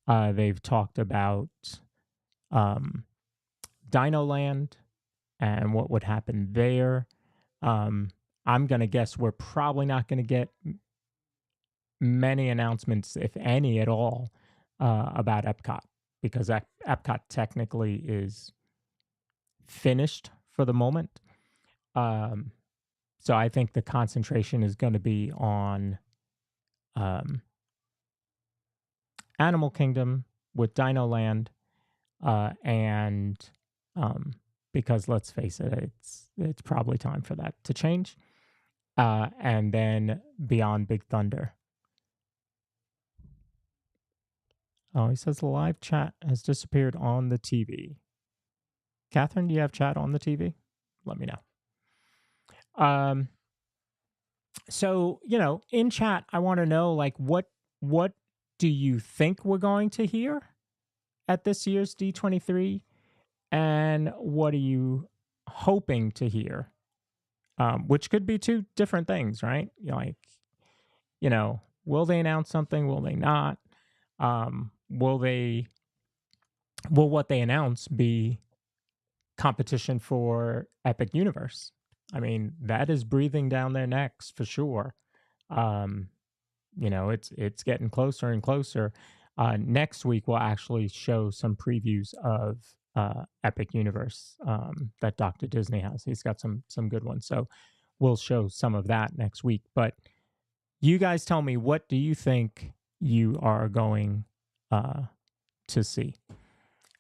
They've talked about um, Dino Land and what would happen there. Um, I'm going to guess we're probably not going to get many announcements, if any at all, about Epcot because Epcot technically is finished for the moment. So I think the concentration is going to be on um, Animal Kingdom with Dino Land, and because let's face it, it's probably time for that to change. And then Beyond Big Thunder. Oh, he says the live chat has disappeared on the TV. Catherine, do you have chat on the TV? Let me know. So, in chat, I want to know like what do you think we're going to hear at this year's D23, and what are you hoping to hear? Which could be two different things, right? Will they announce something? Will they not? Will what they announce be competition for Epic Universe? I mean, that is breathing down their necks for sure. It's getting closer and closer. Next week we'll actually show some previews of Epic Universe that Dr. Disney has. He's got some good ones, so we'll show some of that next week. But you guys tell me, what do you think you are going to see?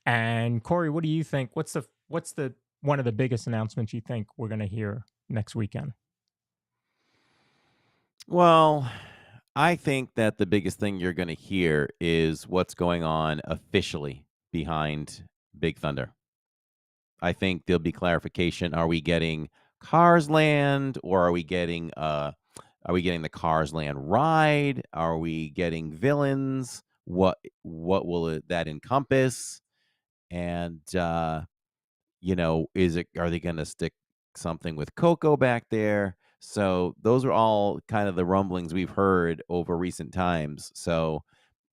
And Corey, what do you think? What's the one of the biggest announcements you think we're going to hear next weekend? Well, I think that the biggest thing you're going to hear is what's going on officially behind Big Thunder. I think there'll be clarification. Are we getting Cars Land, or are we getting the Cars Land ride? Are we getting villains? What that encompass? And are they going to stick something with Coco back there? So those are all kind of the rumblings we've heard over recent times. So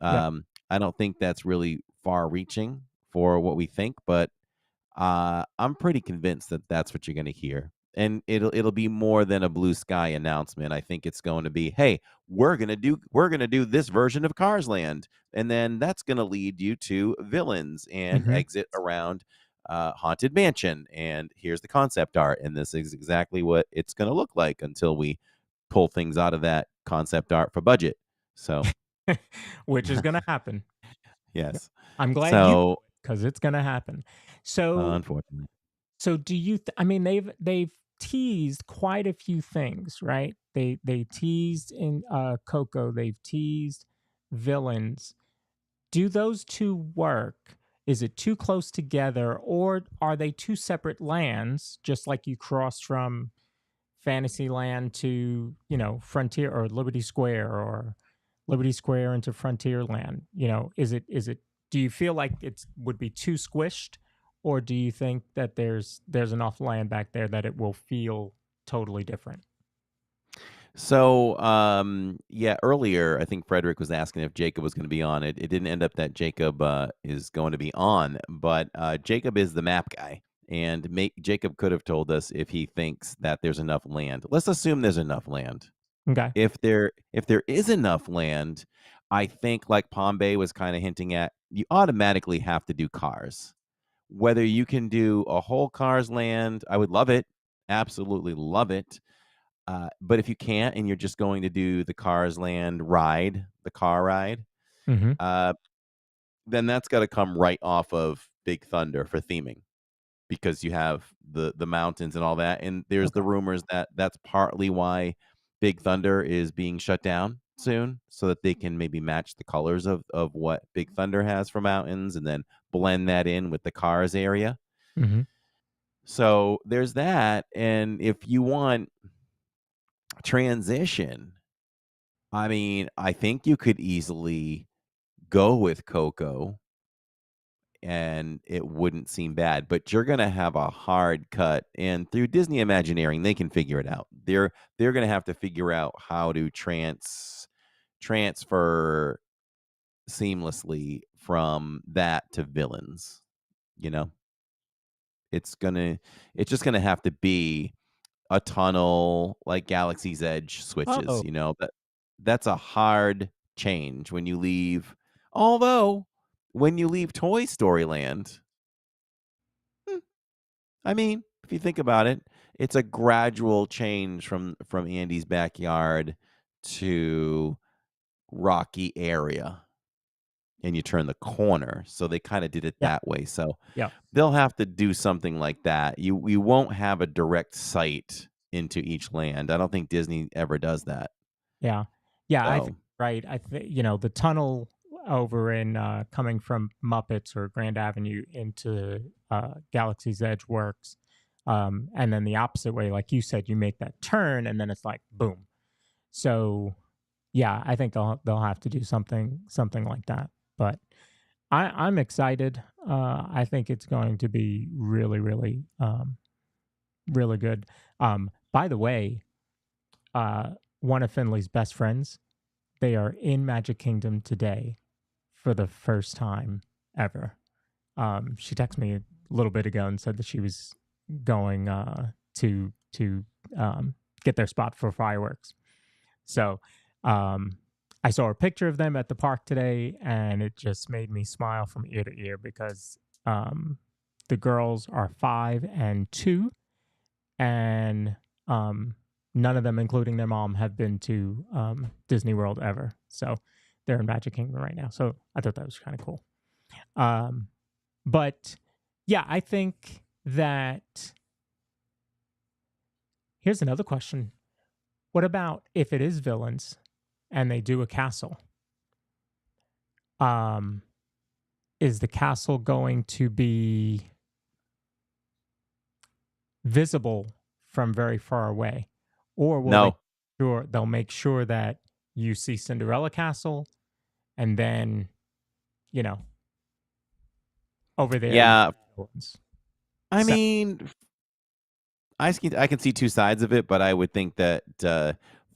Yep. I don't think that's really far reaching for what we think, but I'm pretty convinced that that's what you're going to hear. And it'll be more than a blue sky announcement. I think it's going to be, hey, we're gonna do this version of Cars Land, and then that's gonna lead you to villains and Mm-hmm. exit around Haunted Mansion. And here's the concept art, and this is exactly what it's gonna look like until we pull things out of that concept art for budget. So Which is going to happen. yes. I'm glad So because it's going to happen. So unfortunately. So do you? I mean, they've teased quite a few things, right? They teased in Coco. They've teased villains. Do those two work? Is it too close together, or are they two separate lands? Just like you cross from Fantasyland to Frontier or Liberty Square, or Liberty Square into Frontierland. Is it? Do you feel like it would be too squished, or do you think that there's enough land back there that it will feel totally different? So, yeah, earlier, I think Frederick was asking if Jacob was going to be on it. It didn't end up that Jacob is going to be on, but Jacob is the map guy. And Jacob could have told us if he thinks that there's enough land. Let's assume there's enough land. Okay. If there is enough land, I think like Palm Bay was kind of hinting at, you automatically have to do cars. Whether you can do a whole Cars Land, I would love it. Absolutely love it. But if you can't and you're just going to do the Cars Land ride, the car ride, Mm-hmm. then that's got to come right off of Big Thunder for theming. because you have the mountains and all that. And there's the Okay. rumors that that's partly why Big Thunder is being shut down soon, so that they can maybe match the colors of what Big Thunder has for mountains, and then blend that in with the cars area. Hmm. So there's that. And if you want transition, I mean, I think you could easily go with Coco and it wouldn't seem bad, but you're gonna have a hard cut, and through Disney Imagineering, they can figure it out. They're gonna have to figure out how to transfer seamlessly from that to villains, you know? It's gonna it's just gonna have to be a tunnel like Galaxy's Edge switches, Oh, you know? That's a hard change when you leave, although, when you leave Toy Story Land, hmm, I mean, if you think about it, it's a gradual change from Andy's backyard to rocky area, and you turn the corner, so they kinda did it yeah, that way. So yeah, they'll have to do something like that. You won't have a direct sight into each land. I don't think Disney ever does that. yeah, yeah. I think So, right. I think the tunnel over in coming from Muppets or Grand Avenue into Galaxy's Edge works, and then the opposite way, like you said, you make that turn, and then it's like boom. So yeah, I think they'll have to do something like that. But I'm excited. I think it's going to be really, really, really good. By the way, uh, one of Finley's best friends, they are in Magic Kingdom today for the first time ever. She texted me a little bit ago and said that she was going to get their spot for fireworks. So um, I saw a picture of them at the park today, and it just made me smile from ear to ear because um, the girls are 5 and 2, and none of them, including their mom, have been to Disney World ever. So they're in Magic Kingdom right now. So I thought that was kind of cool. Um, but yeah, I think that here's another question. What about if it is villains and they do a castle? Um, is the castle going to be visible from very far away, or will no. they'll make sure that you see Cinderella Castle, and then you know over there you Yeah, see villains? I So mean, I can see 2 sides of it, but I would think that,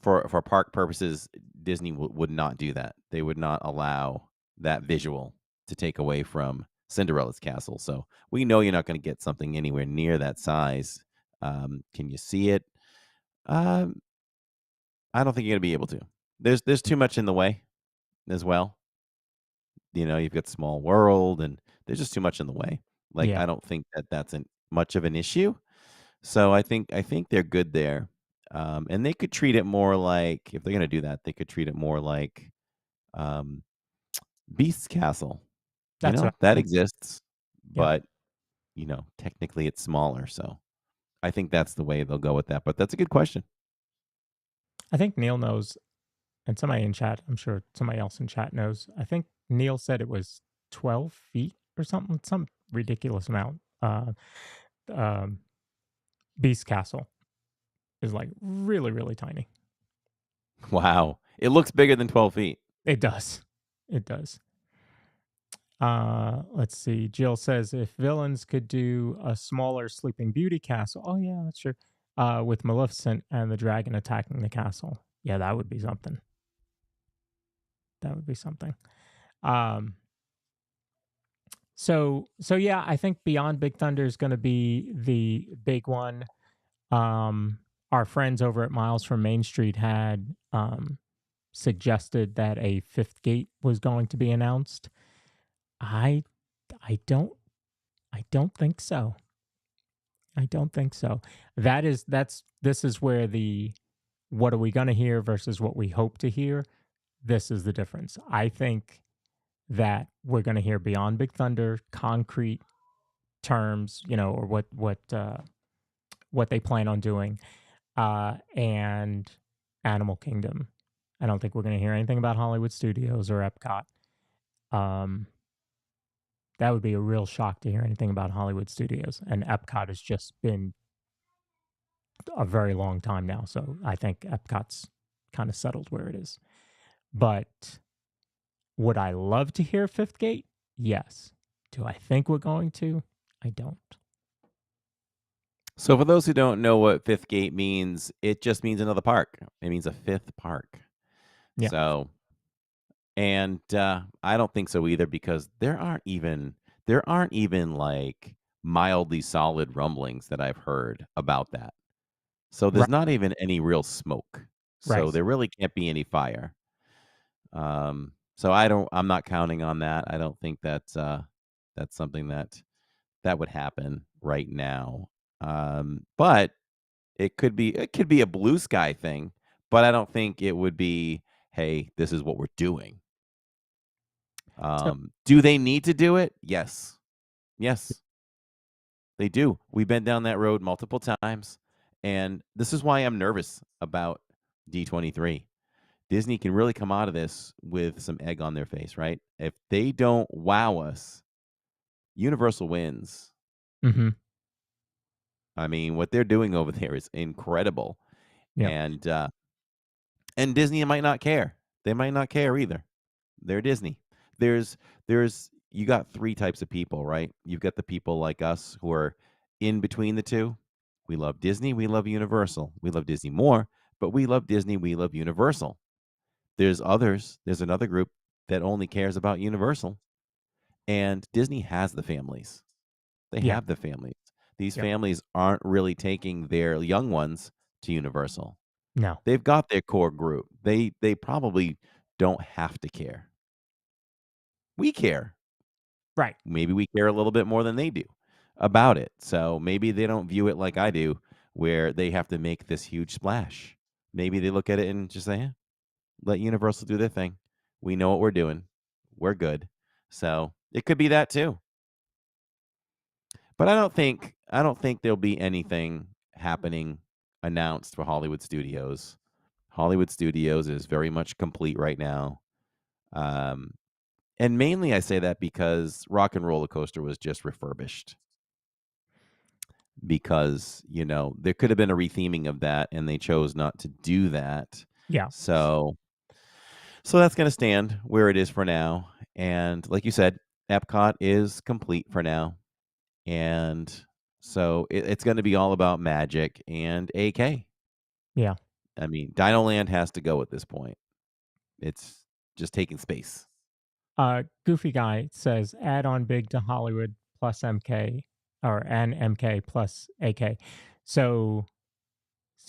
for park purposes, Disney would not do that. They would not allow that visual to take away from Cinderella's castle. So, we know you're not gonna get something anywhere near that size. Can you see it? Um, I don't think you're gonna be able to. There's too much in the way as well. You know, you've got Small World, and there's just too much in the way. Like, yeah, I don't think that that's an much of an issue. So I think they're good there. And they could treat it more like, if they're gonna do that, they could treat it more like, um, Beast's Castle. You that's what know, I'm that thinking. exists, Yeah, but, technically it's smaller, so I think that's the way they'll go with that, but that's a good question. I think Neil knows, and somebody in chat, I'm sure somebody else in chat knows. I think Neil said it was 12 feet or something, some ridiculous amount. Um, Beast Castle is like really, really tiny. Wow. It looks bigger than 12 feet. It does. It does. Let's see. Jill says if villains could do a smaller Sleeping Beauty castle. Oh yeah, that's true. With Maleficent and the dragon attacking the castle. Yeah, that would be something. That would be something. Um, so yeah, I think Beyond Big Thunder is going to be the big one. Our friends over at Miles from Main Street had suggested that a fifth gate was going to be announced. I I don't I don't think so. I don't think so. This is where the what are we going to hear versus what we hope to hear. This is the difference. I think that we're going to hear Beyond Big Thunder concrete terms, or what they plan on doing. And Animal Kingdom. I don't think we're going to hear anything about Hollywood Studios or Epcot. Um, that would be a real shock to hear anything about Hollywood Studios. And Epcot has just been a very long time now. So I think Epcot's kind of settled where it is. But would I love to hear Fifth Gate? Yes. Do I think we're going to? I don't. So for those who don't know what Fifth Gate means, it just means another park. It means a fifth park. Yeah. So, and I don't think so either, because there aren't even like mildly solid rumblings that I've heard about that. So there's Right. not even any real smoke. So Right. there really can't be any fire. So I'm not counting on that. I don't think that's something that would happen right now. But it could be a blue sky thing, but I don't think it would be, hey, this is what we're doing. So, Do they need to do it? Yes. Yes, they do. We've been down that road multiple times, and this is why I'm nervous about D23. Disney can really come out of this with some egg on their face, right? If they don't wow us, Universal wins. mm-hmm. I mean, what they're doing over there is incredible. Yeah. And Disney might not care. They might not care either. They're Disney. There's you got three types of people, right? You've got the people like us who are in between the two. We love Disney, we love Universal. We love Disney more, but we love Disney, we love Universal. There's another group that only cares about Universal. And Disney has the families. They Yeah. have the families. These Yep. families aren't really taking their young ones to Universal. No. They've got their core group. They probably don't have to care. We care. Right. Maybe we care a little bit more than they do about it. So maybe they don't view it like I do, where they have to make this huge splash. Maybe they look at it and just say, "Eh, let Universal do their thing. We know what we're doing. We're good." So it could be that too. But I don't think there'll be anything happening announced for Hollywood Studios. Hollywood Studios is very much complete right now. Um, and mainly I say that because Rock and Roller Coaster was just refurbished. Because, there could have been a retheming of that and they chose not to do that. Yeah. So that's going to stand where it is for now. And like you said, Epcot is complete for now. And so it's going to be all about magic and AK. Yeah. I mean, Dino Land has to go at this point. It's just taking space. Goofy Guy says add on big to Hollywood plus MK or and MK plus AK. So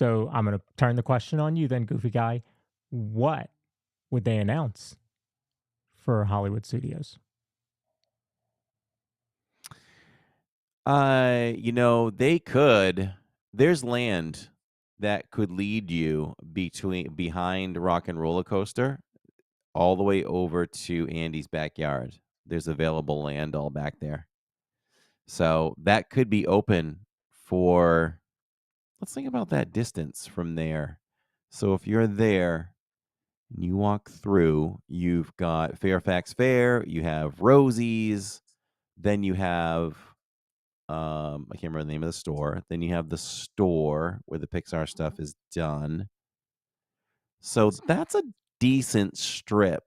I'm gonna turn the question on you then, Goofy Guy. What would they announce for Hollywood Studios? They could. There's land that could lead you behind Rock and Roller Coaster all the way over to Andy's backyard. There's available land all back there. So that could be open for, let's think about that distance from there. So if you're there and you walk through, you've got Fairfax Fair, you have Rosie's, then you have I can't remember the name of the store. Then you have the store where the Pixar stuff is done. So that's a decent strip.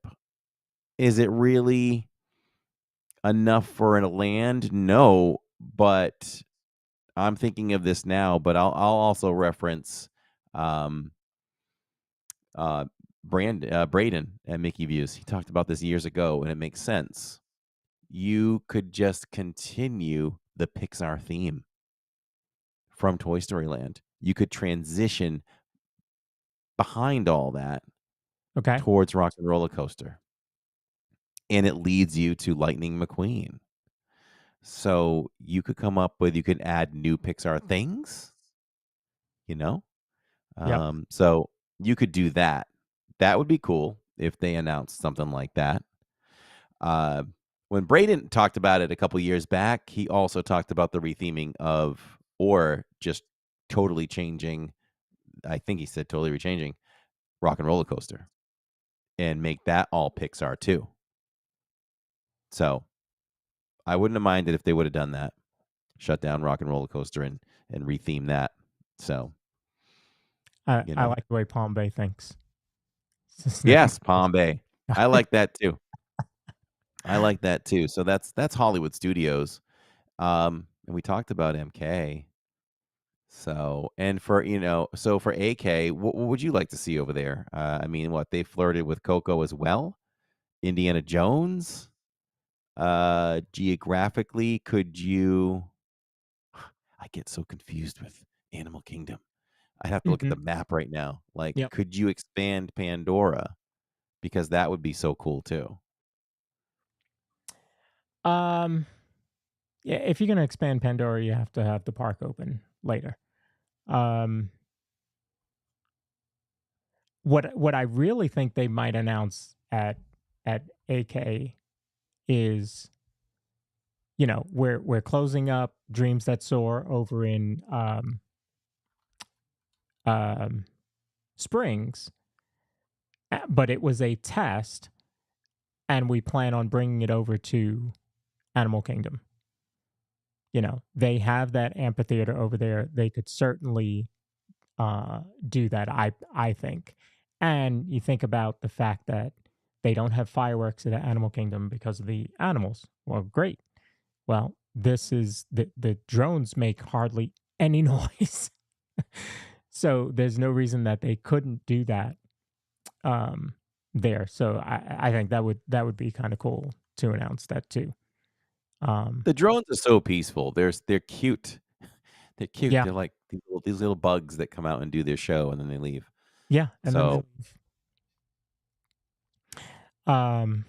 Is it really enough for a land? No, but I'm thinking of this now, but I'll also reference um Braden at Mickey Views. He talked about this years ago and it makes sense. You could just continue the Pixar theme from Toy Story Land. You could transition behind all that Okay. towards Rock and Roller Coaster. And it leads you to Lightning McQueen. So you could add new Pixar things, you know? Yep. So you could do that. That would be cool if they announced something like that. when Braden talked about it a couple years back, he also talked about the retheming of, or just totally changing. I think he said totally rechanging Rock and Roller Coaster and make that all Pixar too. So I wouldn't have minded if they would have done that, shut down Rock and Roller Coaster and retheme that. So I you I know, like the way Palm Bay thinks. yes, Palm Bay. I like that too. I like that too. So that's Hollywood Studios. And we talked about MK. So, and for, so for AK, what would you like to see over there? I mean, what, they flirted with Coco as well? Indiana Jones? Geographically, could you I get so confused with Animal Kingdom. I'd have to look at Hmm. the map right now. Like, Yep. could you expand Pandora? Because that would be so cool too. Um. Yeah. If you're gonna expand Pandora, you have to have the park open later. Um. What I really think they might announce at AK is, we're closing up Dreams That Soar over in um, Springs, but it was a test, and we plan on bringing it over to Animal Kingdom. They have that amphitheater over there. They could certainly do that. I think, and you think about the fact that they don't have fireworks at Animal Kingdom because of the animals. Well, great. Well, this is the drones make hardly any noise. So there's no reason that they couldn't do that there. So I think that would be kind of cool to announce that too. The drones are so peaceful. They're cute. They're cute. Yeah, They're like these little bugs that come out and do their show and then they leave. yeah, and then they So leave. Um,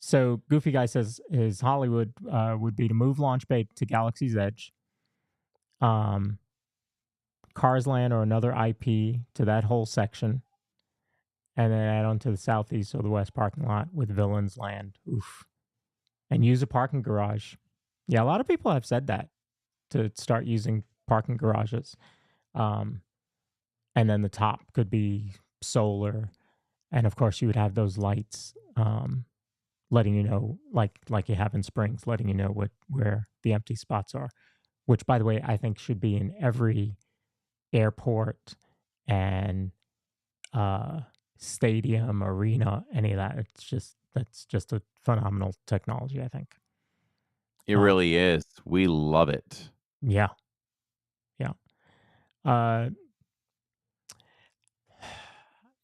so Goofy Guy says his Hollywood would be to move Launch Bay to Galaxy's Edge, um, Cars Land or another IP to that whole section, and then add on to the southeast or the west parking lot with Villains Land. Oof. And use a parking garage. Yeah, a lot of people have said that, to start using parking garages. Um, and then the top could be solar. And of course, you would have those lights letting you know, like you have in Springs, letting you know where the empty spots are. Which, by the way, I think should be in every airport and stadium, arena, any of that. That's just a phenomenal technology, I think. it Uh, really is. We love it. yeah, yeah. Uh,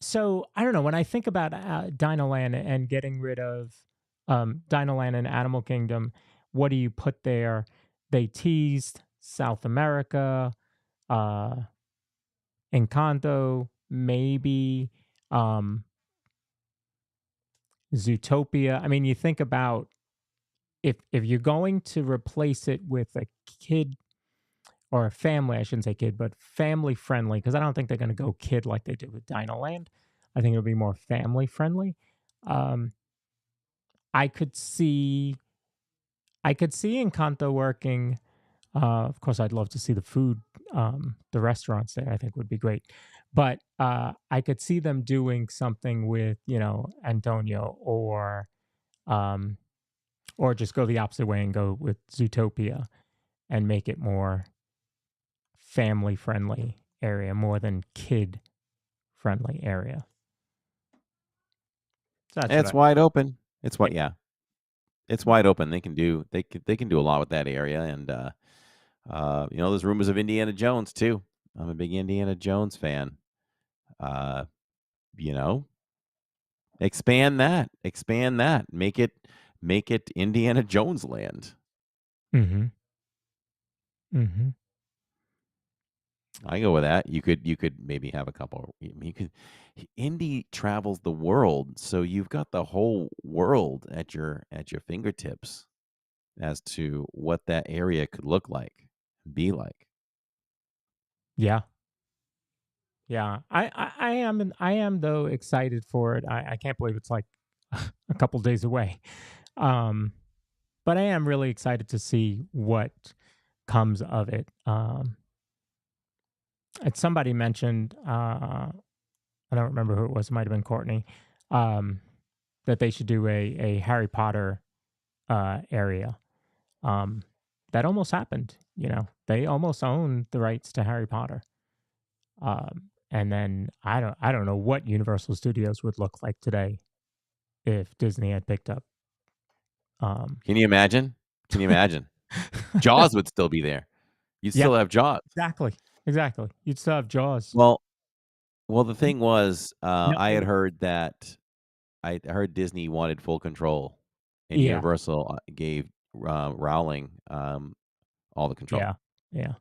so I don't know. When I think about Dinoland and getting rid of Dinoland and Animal Kingdom, what do you put there? They teased South America, uh, Encanto, maybe um, Zootopia. I mean, you think about, if you're going to replace it with a kid or a family, I shouldn't say kid, but family friendly, because I don't think they're going to go kid like they did with Dino Land. I think it'll be more family friendly. Um, I could see, I could see Encanto working. Of course, I'd love to see the food, the restaurants there. I think would be great, but I could see them doing something with Antonio, um, or just go the opposite way and go with Zootopia and make it more family friendly area more than kid friendly area. So that's what It's I. wide open. It's Yeah. what yeah. It's wide open. They can do a lot with that area and there's rumors of Indiana Jones too. I'm a big Indiana Jones fan. Uh, you know, expand that, make it Indiana Jones land. Mm-hmm. Mm-hmm. I go with that. You could maybe have a couple. You could. Indy travels the world, so you've got the whole world at your fingertips as to what that area could look like, be like. Yeah. Yeah. I am though excited for it. I can't believe it's like a couple days away. But I am really excited to see what comes of it. Somebody mentioned, I don't remember who it was. It might have been Courtney, um, that they should do a Harry Potter area. Um, that almost happened. They almost own the rights to Harry Potter. And then I don't know what Universal Studios would look like today if Disney had picked up. Can you imagine? Can you imagine? Jaws would still be there. You'd Yeah, still have Jaws. exactly. You'd still have Jaws. Well, the thing was, No, I had heard that I heard Disney wanted full control, and yeah, Universal gave Rowling all the control. yeah, yeah,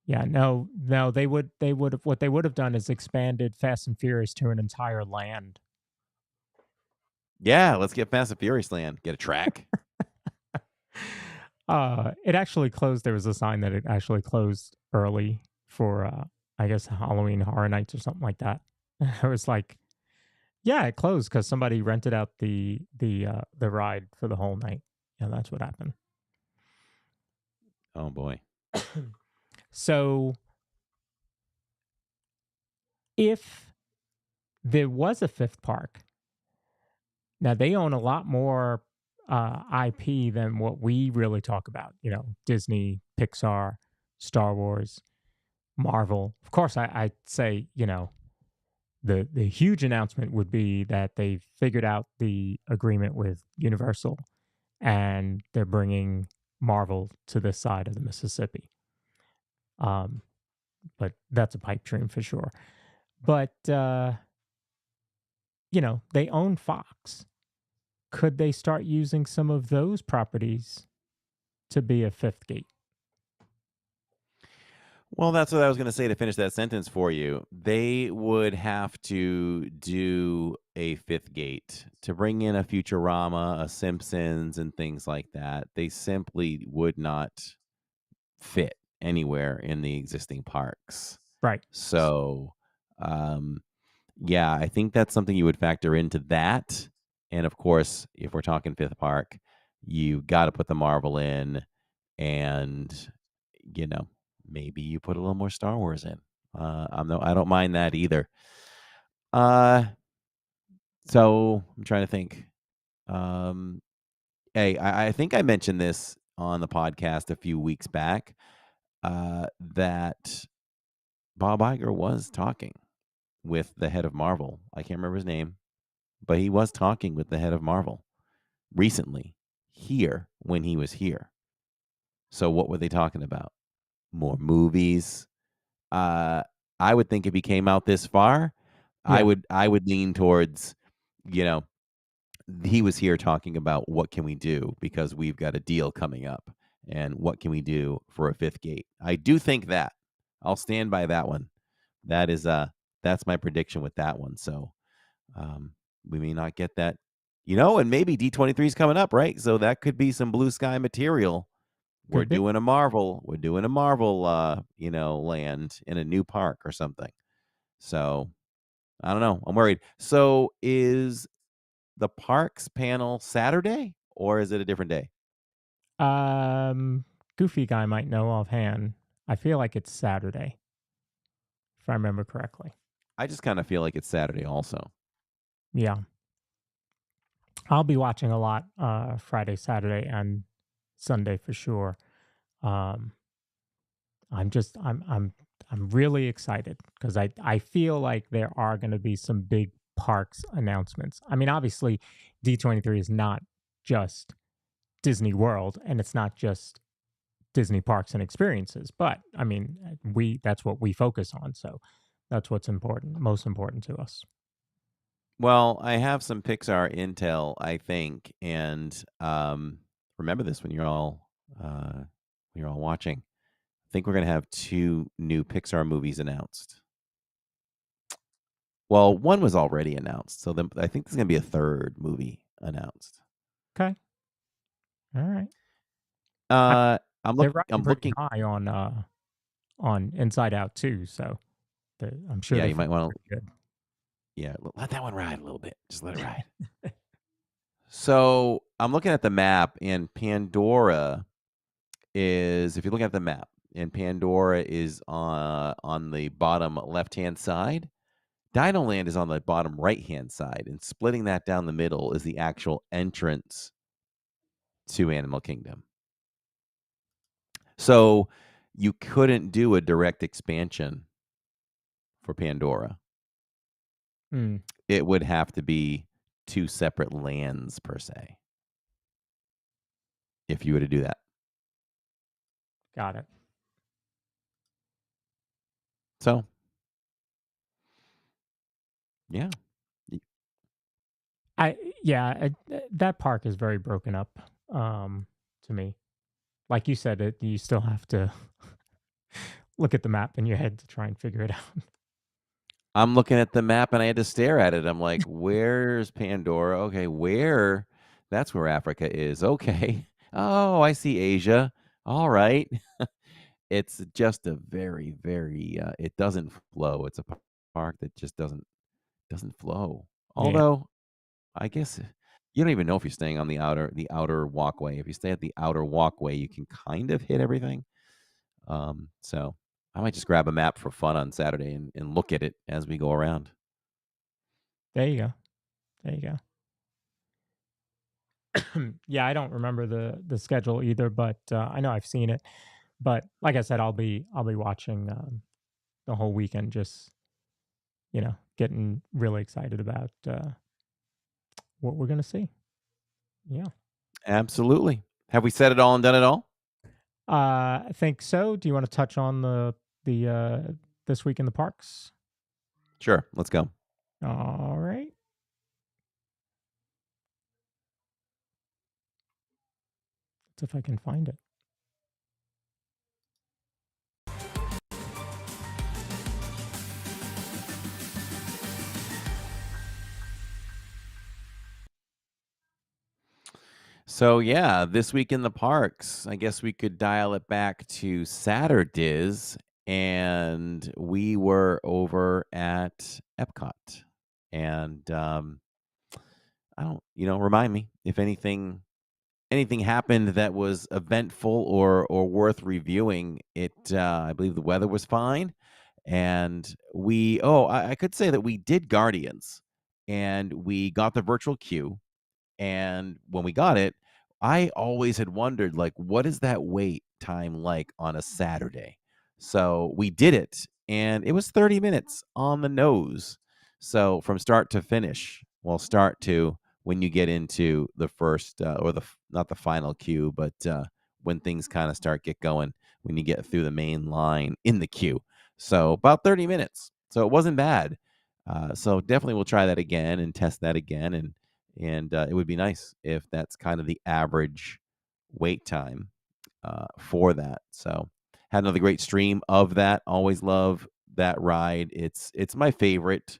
yeah. No. They would have. What they would have done is expanded Fast and Furious to an entire land. Yeah, let's get Fast and Furious Land. Get a track. It actually closed. There was a sign that it actually closed early for, I guess, Halloween Horror Nights or something like that. I was like, yeah, it closed because somebody rented out the ride for the whole night. Yeah, that's what happened. Oh boy. So if there was a fifth park, now they own a lot more IP than what we really talk about. Disney, Pixar, Star Wars, Marvel. Of course, I'd say the huge announcement would be that they figured out the agreement with Universal, and they're bringing Marvel to this side of the Mississippi. But that's a pipe dream for sure. But they own Fox. Could they start using some of those properties to be a fifth gate? Well, that's what I was going to say to finish that sentence for you. They would have to do a fifth gate to bring in a Futurama, a Simpsons, and things like that. They simply would not fit anywhere in the existing parks. Right. So, yeah, I think that's something you would factor into that. And of course, if we're talking fifth park, you got to put the Marvel in, and maybe you put a little more Star Wars in. I don't mind that either. So I'm trying to think. Hey, I think I mentioned this on the podcast a few weeks back, that Bob Iger was talking with the head of Marvel. I can't remember his name, but he was talking with the head of Marvel recently here when he was here. So what were they talking about? More movies. I would think if he came out this far, Yeah. I would lean towards, he was here talking about what can we do because we've got a deal coming up, and what can we do for a fifth gate. I do think that. I'll stand by that one. That is that's my prediction with that one. So we may not get that, and maybe D23 is coming up, right? So that could be some blue sky material. We're Could be. doing a Marvel. We're doing a Marvel, land in a new park or something. So I don't know. I'm worried. So is the parks panel Saturday, or is it a different day? Goofy guy might know offhand. I feel like it's Saturday, if I remember correctly. I just kind of feel like it's Saturday also. Yeah. I'll be watching a lot Friday, Saturday, and Sunday for sure. I'm really excited because I feel like there are going to be some big parks announcements. I mean, obviously, D23 is not just Disney World, and it's not just Disney parks and experiences, but I mean, that's what we focus on, so that's what's most important to us. Well, I have some Pixar intel, I think, and remember this when you're all watching. I think we're going to have 2 new Pixar movies announced. Well, one was already announced, so then I think there's going to be a third movie announced. Okay, all right. I'm They're riding pretty looking. high on Inside Out too, so I'm sure. Yeah, they you might feel want to. pretty good. Yeah, let that one ride a little bit. Just let it ride. So I'm looking at the map, and Pandora is, if you look at the map, and Pandora is on the bottom left-hand side. Dino Land is on the bottom right-hand side, and splitting that down the middle is the actual entrance to Animal Kingdom. So you couldn't do a direct expansion for Pandora. Hmm. It would have to be 2 separate lands per se if you were to do that. Got it. So, yeah. Y That park is very broken up, to me. Like you said, you still have to look at the map in your head to try and figure it out. I'm looking at the map, and I had to stare at it. I'm like, "Where's Pandora? Okay, where that's where Africa is. Okay. Oh, I see Asia. Alright." It's just a very, very, it doesn't flow. It's a park that just doesn't flow. Yeah, Although, I guess you don't even know if you're staying on the outer walkway. If you stay at the outer walkway, you can kind of hit everything. So I might just grab a map for fun on Saturday and look at it as we go around. there you go. There you go. Yeah, I don't remember the schedule either, but I know I've seen it. But like I said, I'll be watching the whole weekend, just getting really excited about what we're gonna see. Yeah, Absolutely. Have we said it all and done it all? I think so. Do you want to touch on the this week in the parks? Sure. Let's go. All right. Let's see if I can find it. So yeah, this week in the parks, I guess we could dial it back to Saturdays, and we were over at Epcot. And I don't, remind me if anything happened that was eventful or worth reviewing. I believe the weather was fine, and I could say that we did Guardians, and we got the virtual queue, and when we got it, I always had wondered, like, what is that wait time like on a Saturday? So we did it, and it was 30 minutes on the nose. So from start to finish, well, start to when you get into the first, or not the final queue, but when things kind of get going, when you get through the main line in the queue. So about 30 minutes. So it wasn't bad. So definitely we'll try that again and test that again, and it would be nice if that's kind of the average wait time for that. So had another great stream of that. Always love that ride. It's my favorite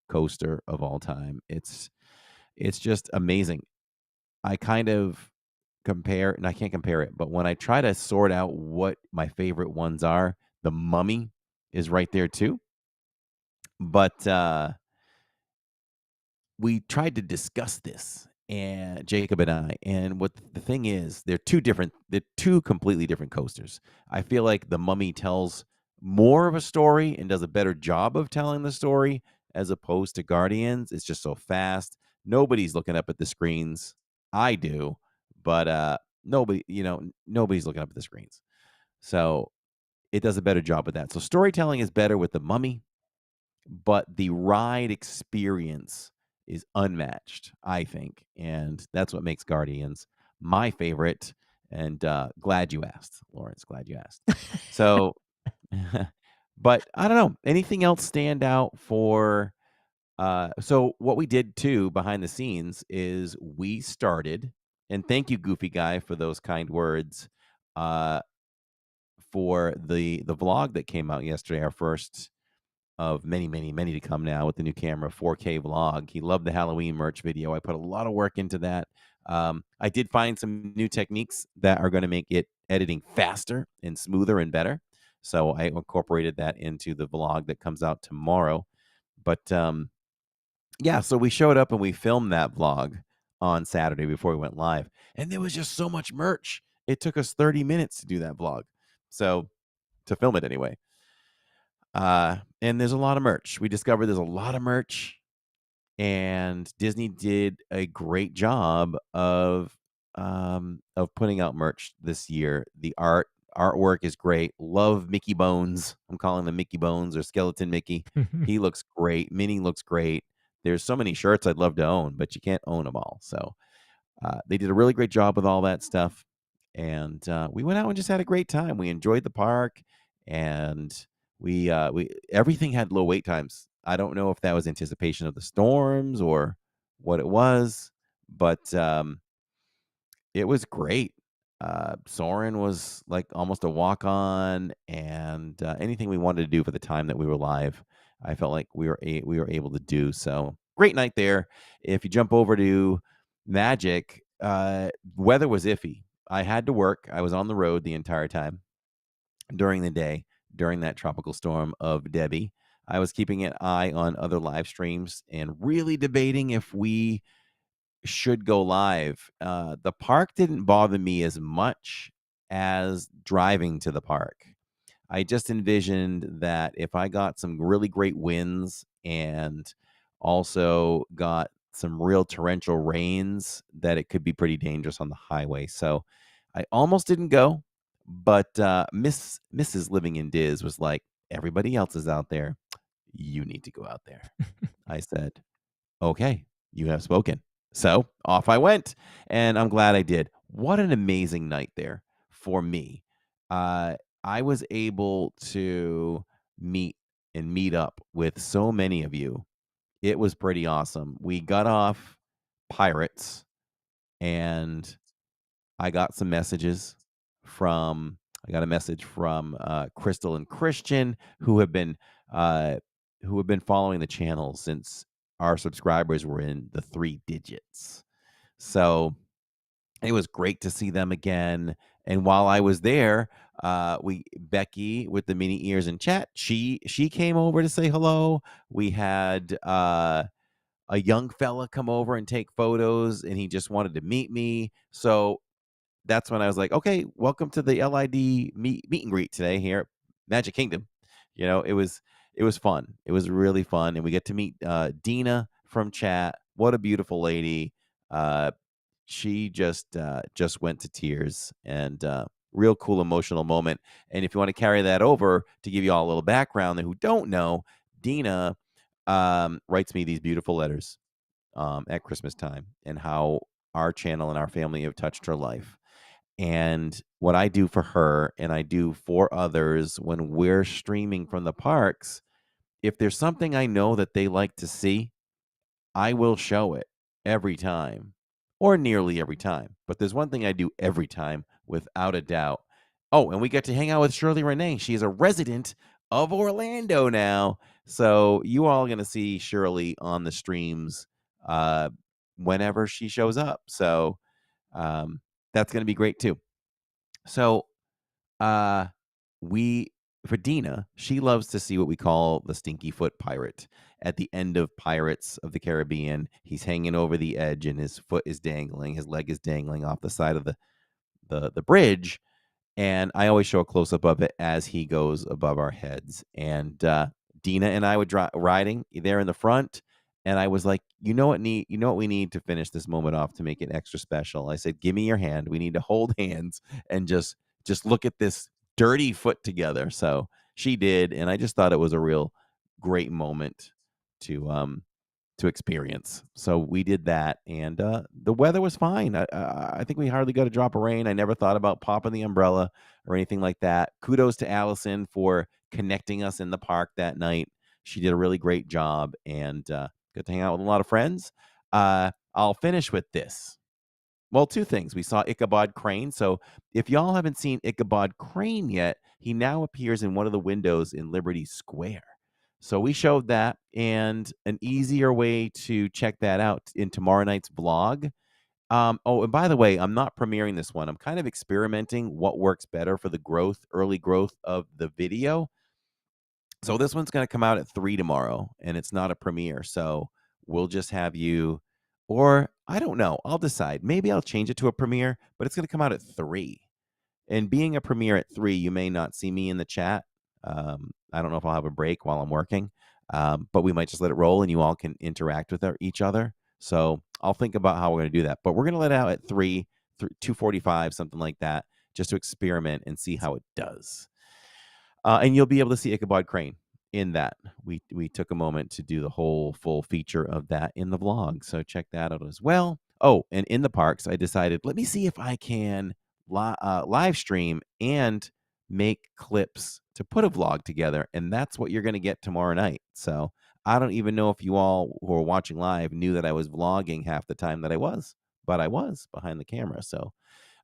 coaster of all time. It's just amazing. I kind of compare, and I can't compare it, but when I try to sort out what my favorite ones are, the Mummy is right there too. But we tried to discuss this, and Jacob and I, and what the thing is, they're two completely different coasters. I feel like the Mummy tells more of a story and does a better job of telling the story as opposed to Guardians. It's just so fast. Nobody's looking up at the screens. I do, but nobody's looking up at the screens. So it does a better job with that. So storytelling is better with the Mummy, but the ride experience is unmatched, I think, and that's what makes Guardians my favorite. And glad you asked, Lawrence. Glad you asked. So, but I don't know. Anything else stand out for? So what we did too behind the scenes is we started, and thank you, Goofy Guy, for those kind words. Uh, for the vlog that came out yesterday, our first of many, many, many to come now with the new camera, 4K vlog. He loved the Halloween merch video. I put a lot of work into that. I did find some new techniques that are going to make it editing faster and smoother and better. So I incorporated that into the vlog that comes out tomorrow. But yeah, so we showed up and we filmed that vlog on Saturday before we went live, and there was just so much merch. It took us 30 minutes to do that vlog. So to film it anyway. And there's a lot of merch. We discovered there's a lot of merch, and Disney did a great job of putting out merch this year. The artwork is great. Love Mickey Bones. I'm calling them Mickey Bones or Skeleton Mickey. He looks great. Minnie looks great. There's so many shirts I'd love to own, but you can't own them all. So they did a really great job with all that stuff. And we went out and just had a great time. We enjoyed the park, and we everything had low wait times. I don't know if that was anticipation of the storms or what it was, but it was great. Soren was like almost a walk on, and anything we wanted to do for the time that we were live, I felt like we were able to do. So great night there. If you jump over to Magic, weather was iffy. I had to work. I was on the road the entire time during the day during that tropical storm of Debbie. I was keeping an eye on other live streams and really debating if we should go live. The park didn't bother me as much as driving to the park. I just envisioned that if I got some really great winds and also got some real torrential rains, that it could be pretty dangerous on the highway. So I almost didn't go, but Mrs. Living in Diz was like, everybody else is out there. You need to go out there. I said, okay, you have spoken. So off I went, and I'm glad I did. What an amazing night there for me. I was able to meet up with so many of you. It was pretty awesome. We got off Pirates, and I got some messages from I got a message from Crystal and Christian, uh, who have been following the channel since our subscribers were in the 3 digits. So it was great to see them again. And while I was there, we Becky with the mini ears in chat, she came over to say hello. We had a young fella come over and take photos, and he just wanted to meet me. So that's when I was like, okay, welcome to the LID meet and greet today here at Magic Kingdom. You know, it was fun. It was really fun, and we get to meet Dina from chat. What a beautiful lady. She just went to tears, and real cool emotional moment. And if you want to carry that over to give you all a little background who don't know, Dina writes me these beautiful letters at Christmas time, and how our channel and our family have touched her life. And what I do for her and I do for others when we're streaming from the parks, if there's something I know that they like to see, I will show it every time, or nearly every time. But there's one thing I do every time without a doubt. Oh, and we get to hang out with Shirley Renee. She's a resident of Orlando now. So you all are going to see Shirley on the streams uh, whenever she shows up. So that's going to be great too. So uh we for Dina, she loves to see what we call the stinky foot pirate. At the end of Pirates of the Caribbean, he's hanging over the edge and his foot is dangling, his leg is dangling off the side of the bridge, and I always show a close up of it as he goes above our heads. And Dina and I would riding there in the front, and I was like, you know what we need to finish this moment off to make it extra special. I said, give me your hand. We need to hold hands and just look at this dirty foot together. So she did, and I just thought it was a real great moment to experience. So we did that, and the weather was fine. I think we hardly got a drop of rain. I never thought about popping the umbrella or anything like that. Kudos to Allison for connecting us in the park that night. She did a really great job, and got to hang out with a lot of friends. I'll finish with this. Well, two things. We saw Ichabod Crane. So if y'all haven't seen Ichabod Crane yet, he now appears in one of the windows in Liberty Square. So we showed that, and an easier way to check that out in tomorrow night's vlog. And by the way, I'm not premiering this one. I'm kind of experimenting what works better for the early growth of the video. So this one's going to come out at 3 tomorrow, and it's not a premiere. So we'll just have you, Or I don't know. I'll decide. Maybe I'll change it to a premiere, but it's going to come out at 3. And being a premiere at 3, you may not see me in the chat. I don't know if I'll have a break while I'm working, but we might just let it roll and you all can interact with each other. So I'll think about how we're going to do that. But we're going to let it out at 3, 2:45, something like that, just to experiment and see how it does. And you'll be able to see Ichabod Crane in that. We took a moment to do the whole full feature of that in the vlog. So check that out as well. Oh, and in the parks, I decided, let me see if I can live stream and make clips to put a vlog together. And that's what you're going to get tomorrow night. So I don't even know if you all who are watching live knew that I was vlogging half the time that I was, but I was behind the camera. So,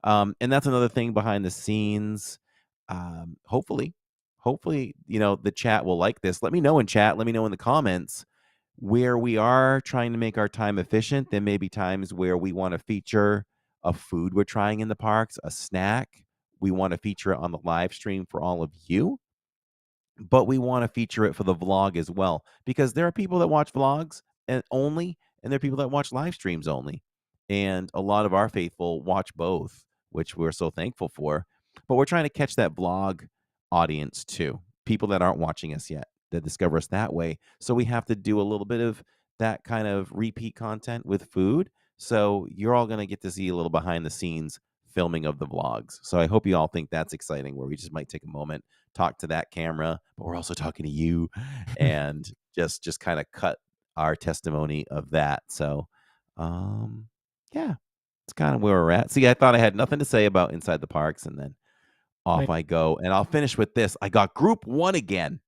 and that's another thing behind the scenes. Hopefully, the chat will like this. Let me know in chat. Let me know in the comments where we are trying to make our time efficient. There may be times where we want to feature a food we're trying in the parks, a snack. We want to feature it on the live stream for all of you, but we want to feature it for the vlog as well, because there are people that watch vlogs and there are people that watch live streams only. And a lot of our faithful watch both, which we're so thankful for. But we're trying to catch that vlog audience too, people that aren't watching us yet, that discover us that way. So we have to do a little bit of that kind of repeat content with food. So you're all going to get to see a little behind the scenes filming of the vlogs. So I hope you all think that's exciting, where we just might take a moment, talk to that camera, but we're also talking to you, and just kind of cut our testimony of that. So yeah, it's kind of where we're at. See, I thought I had nothing to say about Inside the Parks, and then off I go. And I'll finish with this. I got Group 1 again.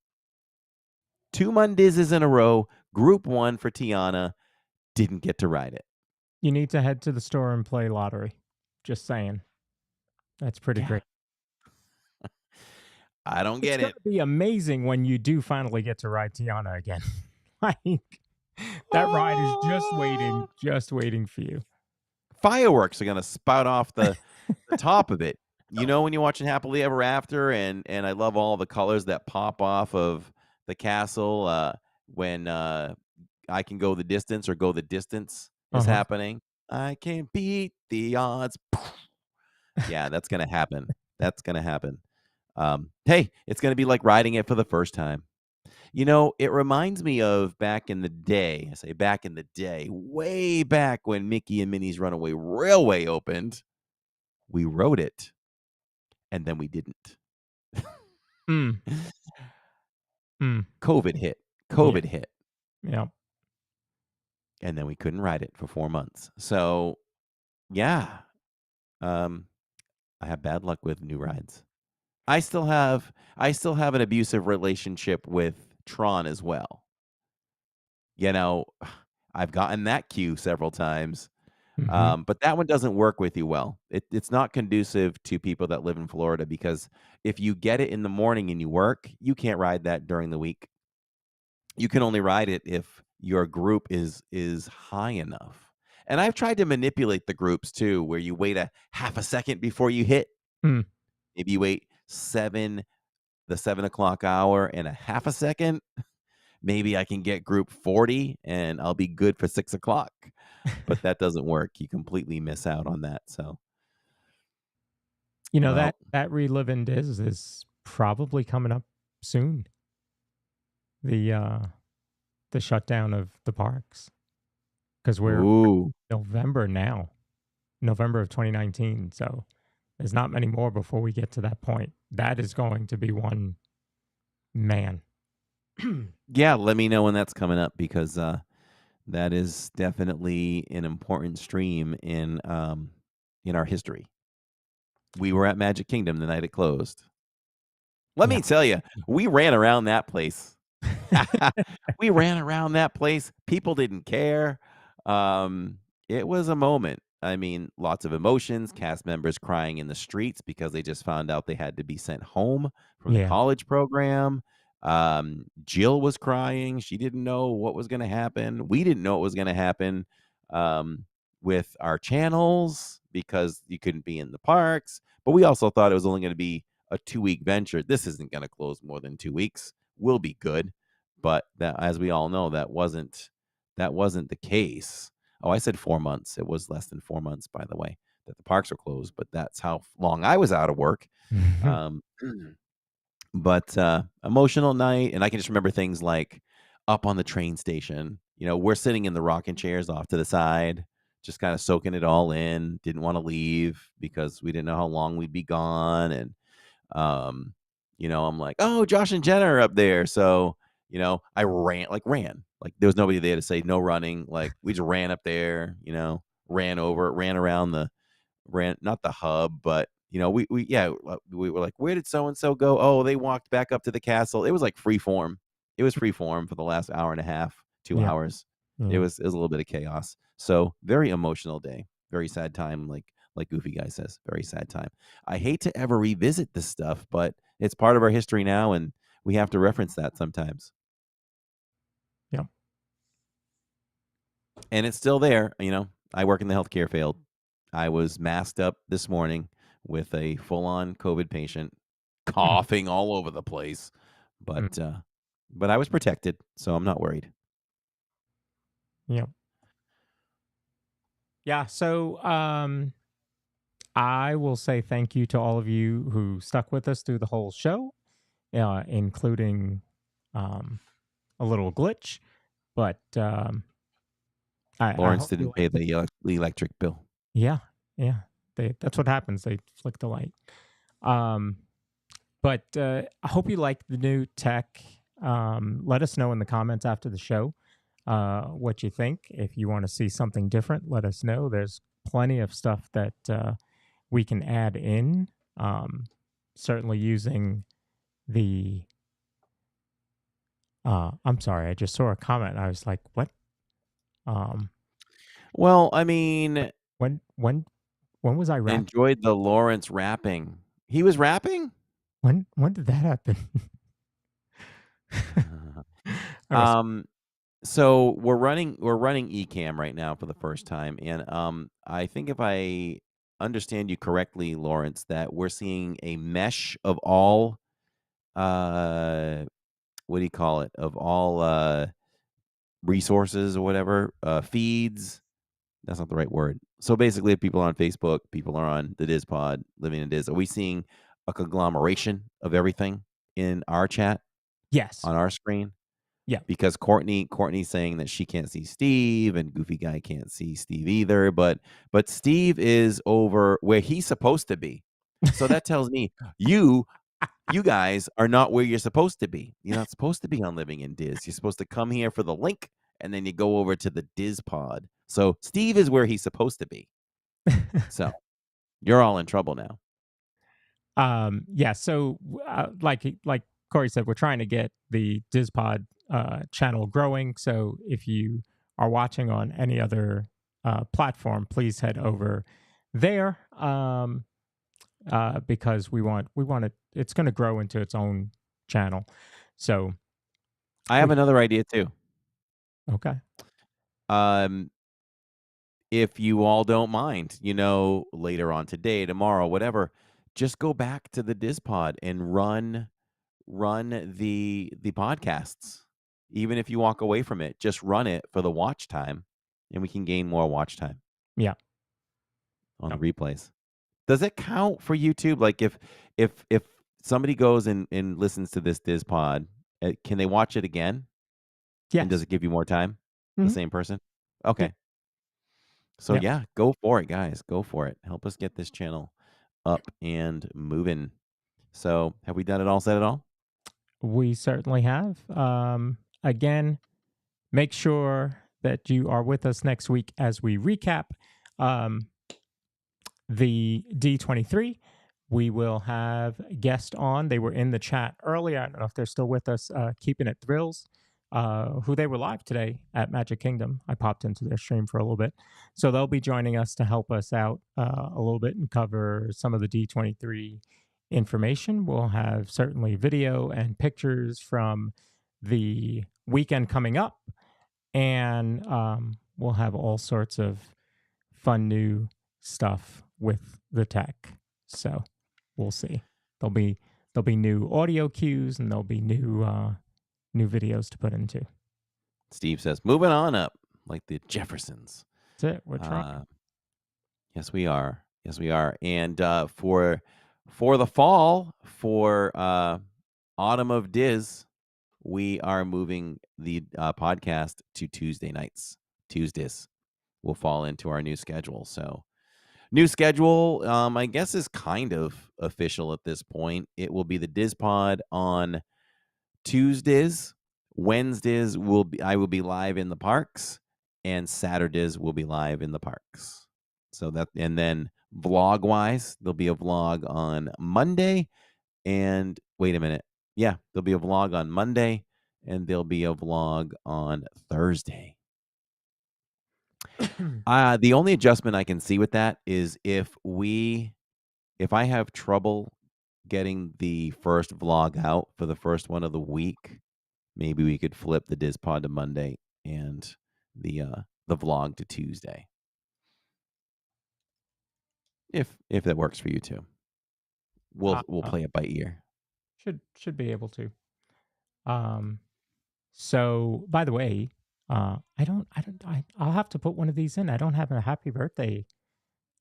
2 Mondays in a row. Group 1 for Tiana. Didn't get to ride it. You need to head to the store and play lottery. Just saying. That's pretty great. I don't get it. It's going to be amazing when you do finally get to ride Tiana again. Like, that ride is just waiting for you. Fireworks are going to spout off the top of it. You know, when you're watching Happily Ever After, and I love all the colors that pop off of the castle when I Can Go the Distance, or Go the Distance is happening. I can beat the odds. Yeah, that's going to happen. That's going to happen. Hey, it's going to be like riding it for the first time. You know, it reminds me of back in the day. I say back in the day, way back when Mickey and Minnie's Runaway Railway opened. We rode it, and then we didn't. COVID hit. COVID hit. Yeah. And then we couldn't ride it for 4 months. So, yeah. I have bad luck with new rides. I still have an abusive relationship with Tron as well. You know, I've gotten that queue several times. But that one doesn't work with you well. It's not conducive to people that live in Florida, because if you get it in the morning and you work, you can't ride that during the week. You can only ride it if your group is high enough. And I've tried to manipulate the groups too, where you wait a half a second before you hit. Maybe you wait the 7 o'clock hour and a half a second. Maybe I can get group 40 and I'll be good for 6 o'clock. But that doesn't work. You completely miss out on that. So, you know, that Relive in Diz is probably coming up soon. The shutdown of the parks, because we're November now, November of 2019. So there's not many more before we get to that point. That is going to be one, man. Yeah, let me know when that's coming up, because that is definitely an important stream in our history. We were at Magic Kingdom the night it closed. Let me tell you, we ran around that place. We ran around that place. People didn't care. It was a moment. I mean, lots of emotions, cast members crying in the streets because they just found out they had to be sent home from the college program. Jill was crying. She didn't know what was going to happen. We didn't know what was going to happen with our channels, because you couldn't be in the parks. But we also thought it was only going to be a 2-week venture. This isn't going to close more than 2 weeks. We'll be good. But that, as we all know, that wasn't the case. Oh, I said 4 months. It was less than 4 months, by the way, that the parks are closed, but that's how long I was out of work. Um, but emotional night, and I can just remember things like up on the train station. We're sitting in the rocking chairs off to the side, just kind of soaking it all in. Didn't want to leave because we didn't know how long we'd be gone, and um, I'm like, oh, Josh and Jenna are up there, so I ran like there was nobody there to say no running. Like we just ran up there, ran around ran not the hub, but we were like, where did so and so go? Oh, they walked back up to the castle. It was like free form. It was free form for the last hour and a half, 2 hours. It Yeah. was a little bit of chaos. So very emotional day, very sad time. Like Goofy Guy says, very sad time. I hate to ever revisit this stuff, but it's part of our history now, and we have to reference that sometimes. Yeah. And it's still there. I work in the healthcare field. I was masked up this morning with a full-on COVID patient coughing all over the place, but I was protected, so I'm not worried. Yeah. Yeah. So I will say thank you to all of you who stuck with us through the whole show, including a little glitch. But I Lawrence hope you didn't pay liked it. the electric bill. Yeah. Yeah. That's what happens. They flick the light. But I hope you like the new tech. Let us know in the comments after the show what you think. If you want to see something different, let us know. There's plenty of stuff that we can add in. Certainly using the. I'm sorry, I just saw a comment. And I was like, "What?" Well, I mean, When was I rapping? enjoyed the Lawrence rapping. He was rapping? When did that happen? Okay, So we're running Ecamm right now for the first time, and I think if I understand you correctly, Lawrence, that we're seeing a mesh of all what do you call it? Of all resources or whatever, feeds. That's not the right word. So basically, if people are on Facebook, people are on the DIZPod, Living in Diz. Are we seeing a conglomeration of everything in our chat yes. on our screen? Yeah. Because Courtney's saying that she can't see Steve, and Goofy Guy can't see Steve either. But Steve is over where he's supposed to be. So that tells me you guys are not where you're supposed to be. You're not supposed to be on Living in Diz. You're supposed to come here for the link, and then you go over to the DIZPod. So Steve is where he's supposed to be. So you're all in trouble now. Yeah. So, like Corey said, we're trying to get the DIZPod channel growing. So, if you are watching on any other platform, please head over there because we want it. It's going to grow into its own channel. So, I have another idea too. okay. If you all don't mind, later on today, tomorrow, whatever, just go back to the DIZPod and run the podcasts. Even if you walk away from it, just run it for the watch time, and we can gain more watch time. Yeah. On the replays. Does it count for YouTube? Like if somebody goes and listens to this DIZPod, can they watch it again? Yes. And does it give you more time? The same person? Okay. Yeah. So yeah, go for it, guys. Go for it. Help us get this channel up and moving. So have we done it all? Said it all? We certainly have. Again, make sure that you are with us next week as we recap the D23. We will have guests on. They were in the chat earlier. I don't know if they're still with us. Keeping It Thrills, who they were live today at Magic Kingdom. I popped into their stream for a little bit. So they'll be joining us to help us out a little bit and cover some of the D23 information. We'll have certainly video and pictures from the weekend coming up. And we'll have all sorts of fun new stuff with the tech. So we'll see. There'll be new audio cues, and there'll be new videos to put into. Steve says, moving on up like the Jeffersons. That's it. We're trying. Yes, we are. Yes, we are. And for the fall, for Autumn of Diz, we are moving the podcast to Tuesday nights. Tuesdays will fall into our new schedule. So new schedule, I guess, is kind of official at this point. It will be the DIZPod on Tuesdays. Wednesdays I will be live in the parks, and Saturdays will be live in the parks. So that, and then vlog wise, there'll be a vlog on Monday, and wait a minute. Yeah, there'll be a vlog on Monday, and there'll be a vlog on Thursday. The only adjustment I can see with that is if I have trouble getting the first vlog out for the first one of the week, maybe we could flip the DIZPod to Monday and the vlog to Tuesday. If that works for you too. We'll play it by ear. Should be able to. So by the way, I'll have to put one of these in. I don't have a happy birthday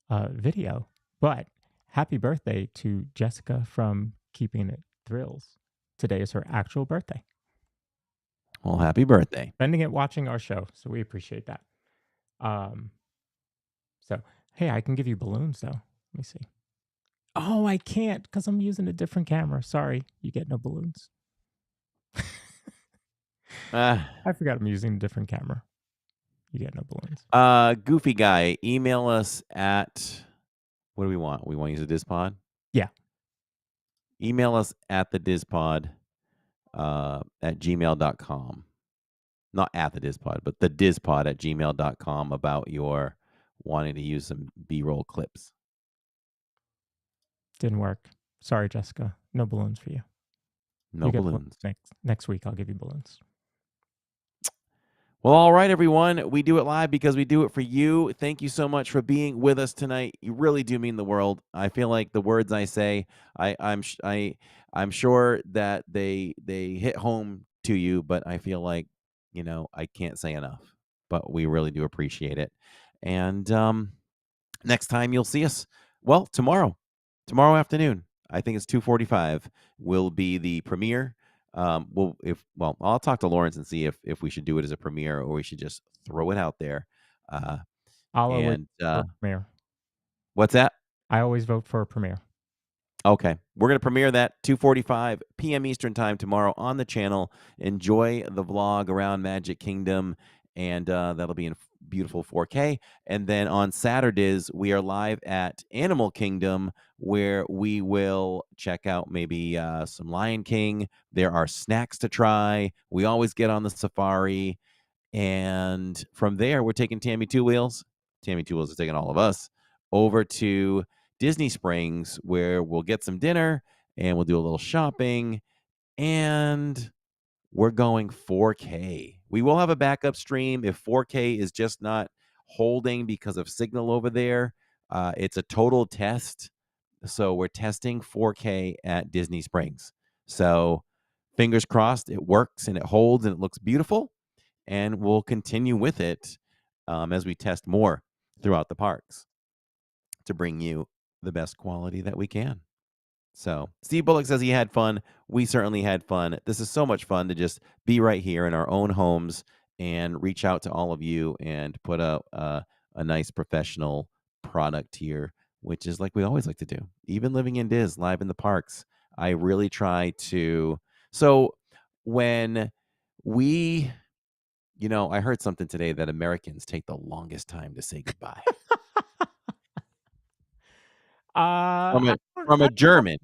video, but happy birthday to Jessica from Keeping It Thrills. Today is her actual birthday. Well, happy birthday. Spending it watching our show, so we appreciate that. So hey, I can give you balloons though. Let me see. Oh, I can't because I'm using a different camera. Sorry, you get no balloons. I forgot I'm using a different camera. You get no balloons. Goofy guy, email us at, what do we want? We want to use a DIZPod? Yeah. Email us at the DIZPod at gmail.com. Not at the DIZPod, but the DIZPod at gmail.com about your wanting to use some B-roll clips. Didn't work. Sorry, Jessica. No balloons for you. No you balloons. Next week, I'll give you balloons. Well, all right, everyone. We do it live because we do it for you. Thank you so much for being with us tonight. You really do mean the world. I feel like the words I say, I'm sure that they hit home to you, but I feel like, I can't say enough. But we really do appreciate it. And next time you'll see us, well, tomorrow afternoon. I think it's 2:45 will be the premiere. I'll talk to Lawrence and see if we should do it as a premiere or we should just throw it out there. I'll always vote for premiere. What's that? I always vote for a premiere. Okay, we're gonna premiere that 2:45 p.m. Eastern time tomorrow on the channel. Enjoy the vlog around Magic Kingdom, and that'll be in beautiful 4K. And then on Saturdays, we are live at Animal Kingdom, where we will check out maybe some Lion King. There are snacks to try. We always get on the safari. And from there, we're taking Tammy Two Wheels. Tammy Two Wheels is taking all of us over to Disney Springs, where we'll get some dinner and we'll do a little shopping. And we're going 4K. We will have a backup stream if 4K is just not holding because of signal over there. It's a total test. So we're testing 4K at Disney Springs. So fingers crossed it works and it holds and it looks beautiful. And we'll continue with it as we test more throughout the parks to bring you the best quality that we can. So Steve Bullock says he had fun. We certainly had fun. This is so much fun to just be right here in our own homes and reach out to all of you and put out a nice professional product here, which is like we always like to do. Even living in Diz, live in the parks, I really try to. So when we, I heard something today that Americans take the longest time to say goodbye. From a German.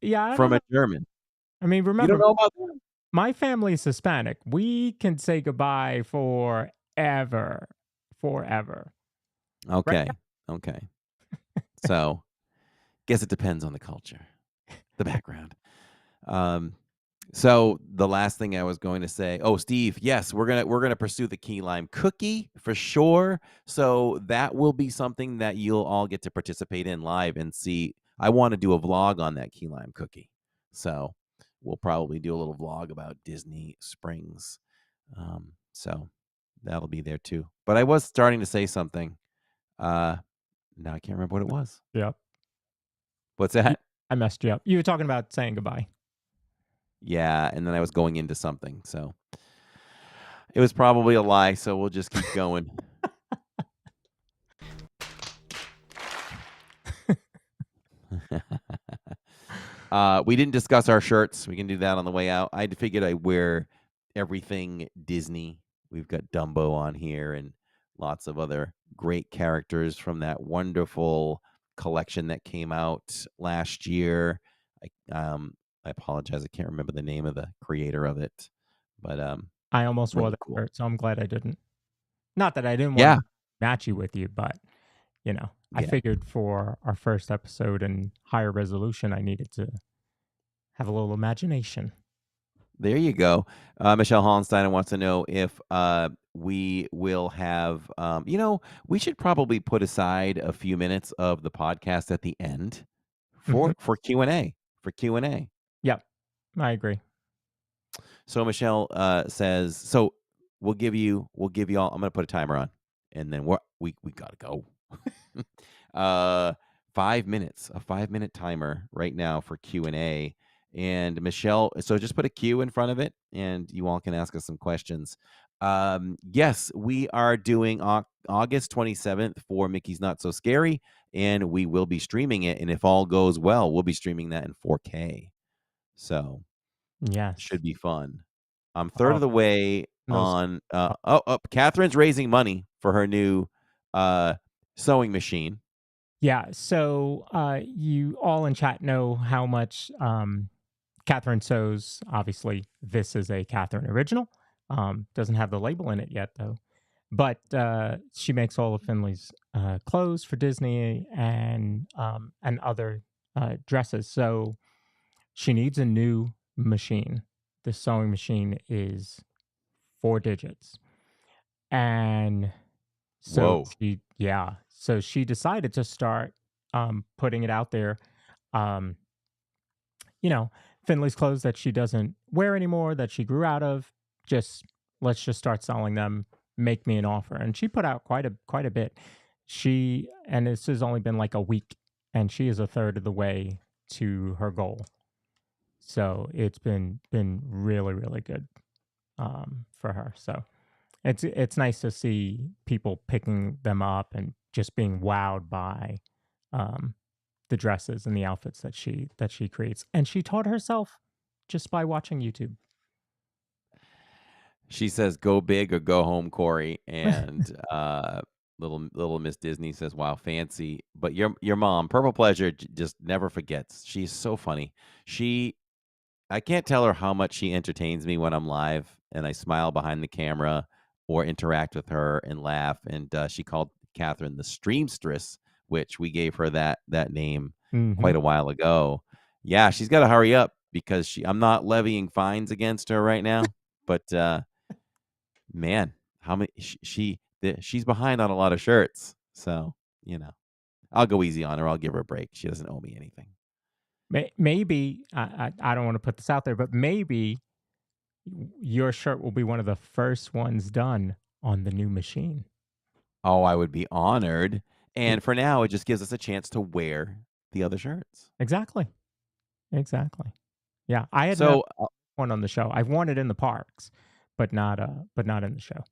Yeah, from a German. I mean, You remember, don't know about that? my family is Hispanic. We can say goodbye forever. Okay. Okay. So, guess it depends on the culture, the background. So the last thing I was going to say, Steve, yes, we're gonna pursue the key lime cookie for sure. So that will be something that you'll all get to participate in live and see. I want to do a vlog on that key lime cookie. So we'll probably do a little vlog about Disney Springs. So that'll be there too. But I was starting to say something. Now I can't remember what it was. Yep. What's that? I messed you up. You were talking about saying goodbye. Yeah, and then I was going into something. So it was probably a lie. So we'll just keep going. We didn't discuss our shirts. We can do that on the way out. I figured I'd wear everything Disney. We've got Dumbo on here and lots of other great characters from that wonderful collection that came out last year. I apologize. I can't remember the name of the creator of it, but I almost wore really that cool. shirt, so I'm glad I didn't. Not that I didn't want Yeah. to match you with you, but I Yeah. figured for our first episode and higher resolution, I needed to have a little imagination. There you go. Michelle Hollenstein wants to know if we will have, we should probably put aside a few minutes of the podcast at the end for Q&A, for Q&A. Yep, I agree. So Michelle says, so we'll give you all, I'm going to put a timer on and then we got to go. 5 minutes, a 5-minute timer right now for Q&A. And Michelle, so just put a Q in front of it and you all can ask us some questions. Yes, we are doing August 27th for Mickey's Not So Scary, and we will be streaming it. And if all goes well, we'll be streaming that in 4K. So Yes. should be fun. I'm third of the Oh, way those- on. Catherine's raising money for her new sewing machine. Yeah, so you all in chat know how much Catherine sews. Obviously, this is a Catherine original. Doesn't have the label in it yet, though. But she makes all of Finley's clothes for Disney and other dresses. So she needs a new machine. The sewing machine is 4 digits. And so Whoa. so she decided to start putting it out there. Finley's clothes that she doesn't wear anymore, that she grew out of, let's just start selling them. Make me an offer. And she put out quite a bit. And this has only been like a week, and she is a third of the way to her goal. So it's been really, really good for her. So it's nice to see people picking them up and just being wowed by the dresses and the outfits that she creates. And she taught herself just by watching YouTube. She says, "Go big or go home, Corey." And little Miss Disney says, "Wow, fancy." But your mom, Purple Pleasure, just never forgets. She's so funny. I can't tell her how much she entertains me when I'm live and I smile behind the camera or interact with her and laugh. And she called Catherine the Streamstress, which we gave her that name quite a while ago. Yeah, she's got to hurry up because I'm not levying fines against her right now. But man, how many she's behind on a lot of shirts. So, I'll go easy on her. I'll give her a break. She doesn't owe me anything. Maybe I don't want to put this out there, but maybe your shirt will be one of the first ones done on the new machine. Oh, I would be honored. And for now, it just gives us a chance to wear the other shirts. Exactly. Yeah, I had one on the show. I've worn it in the parks, but not in the show.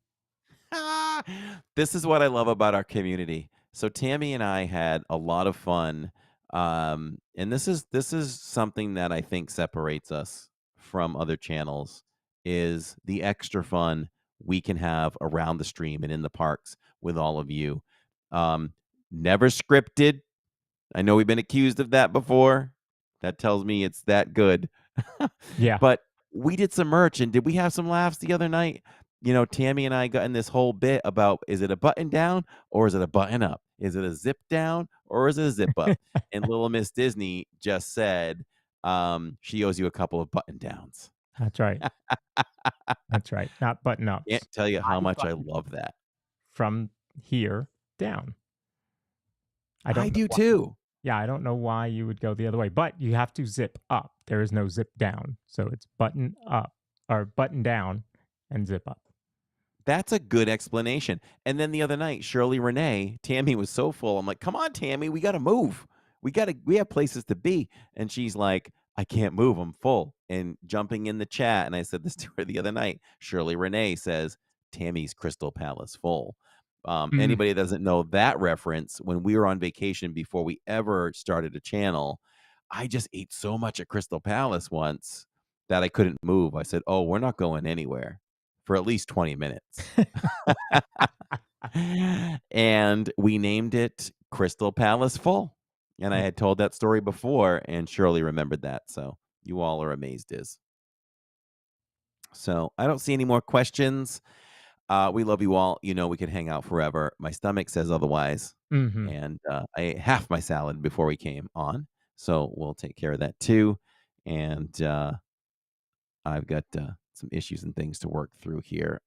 This is what I love about our community. So Tammy and I had a lot of fun. And this is something that I think separates us from other channels is the extra fun we can have around the stream and in the parks with all of you. Never scripted. I know we've been accused of that before. That tells me it's that good. Yeah. But we did some merch, and did we have some laughs the other night? Tammy and I got in this whole bit about, is it a button down or is it a button up? Is it a zip down or is it a zip up? And little Miss Disney just said she owes you a couple of button downs. That's right. That's right. Not button ups. Can't tell you how much I love that. From here down. I do too. Yeah, I don't know why you would go the other way, but you have to zip up. There is no zip down. So it's button up or button down and zip up. That's a good explanation. And then the other night, Shirley Renee, Tammy was so full. I'm like, come on, Tammy, we got to move. We have places to be. And she's like, I can't move. I'm full. And jumping in the chat. And I said this to her the other night. Shirley Renee says, Tammy's Crystal Palace full. Mm. Anybody that doesn't know that reference, when we were on vacation before we ever started a channel, I just ate so much at Crystal Palace once that I couldn't move. I said, oh, we're not going anywhere for at least 20 minutes. And we named it Crystal Palace Full. And I had told that story before, and Shirley remembered that. So you all are amazed, Diz. So I don't see any more questions. We love you all. You know, we could hang out forever. My stomach says otherwise. Mm-hmm. And I ate half my salad before we came on. So we'll take care of that too. And I've got some issues and things to work through here.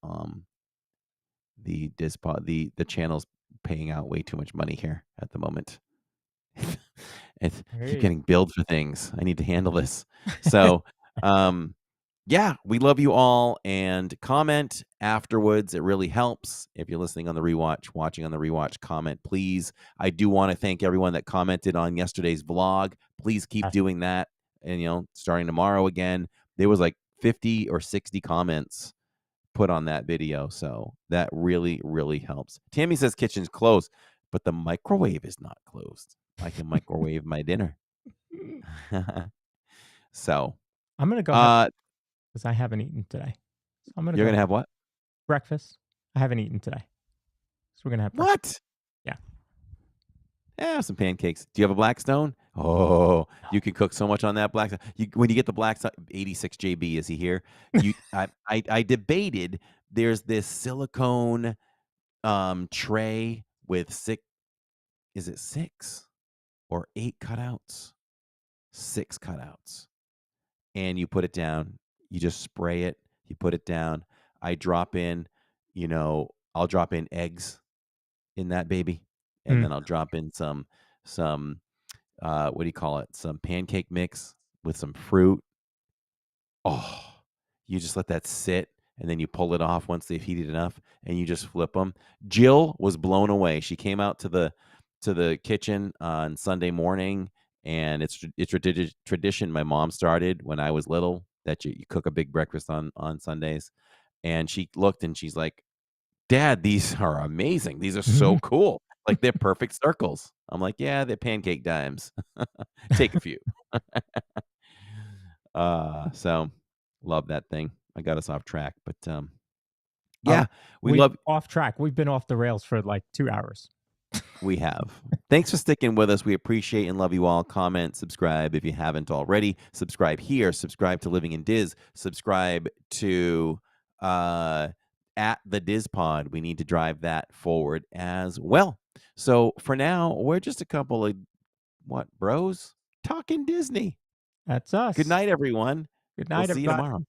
The DIZPod, the channel's paying out way too much money here at the moment. It's keep Hey. getting billed for things. I need to handle this. So, yeah, we love you all, and comment afterwards. It really helps. If you're listening on the rewatch, watching on the rewatch, comment, please. I do want to thank everyone that commented on yesterday's vlog. Please keep doing that. And, you know, starting tomorrow again, there was like 50 or 60 comments put on that video. So that really, really helps. Tammy says kitchen's closed, but the microwave is not closed. I can microwave my dinner. So I'm gonna go have because I haven't eaten today. So I'm gonna you're go gonna have what? breakfast. I haven't eaten today, so we're gonna have breakfast. What? Yeah. Yeah, some pancakes. Do you have a Blackstone? Oh, you can cook so much on that Blackstone. When you get the Blackstone, 86 JB, is he here? I debated. There's this silicone tray with is it 6 or 8 cutouts? 6 cutouts. And you put it down. You just spray it. You put it down. I drop in, I'll drop in eggs in that baby. And then I'll drop in some what do you call it? Some pancake mix with some fruit. Oh, you just let that sit, and then you pull it off once they've heated enough, and you just flip them. Jill was blown away. She came out to the kitchen on Sunday morning, and it's a tradition my mom started when I was little that you cook a big breakfast on Sundays. And she looked and she's like, Dad, these are amazing. These are so cool. Like they're perfect circles. I'm like, yeah, they're pancake dimes. Take a few. So love that thing. I got us off track, but yeah, we love off track. We've been off the rails for like 2 hours. we have. Thanks for sticking with us. We appreciate and love you all. Comment, subscribe if you haven't already. Subscribe here. Subscribe to Living in Diz. Subscribe to at the DIZPod. We need to drive that forward as well. So for now, we're just a couple of bros talking Disney. That's us. Good night, everyone. Good We'll night, see you everybody. tomorrow.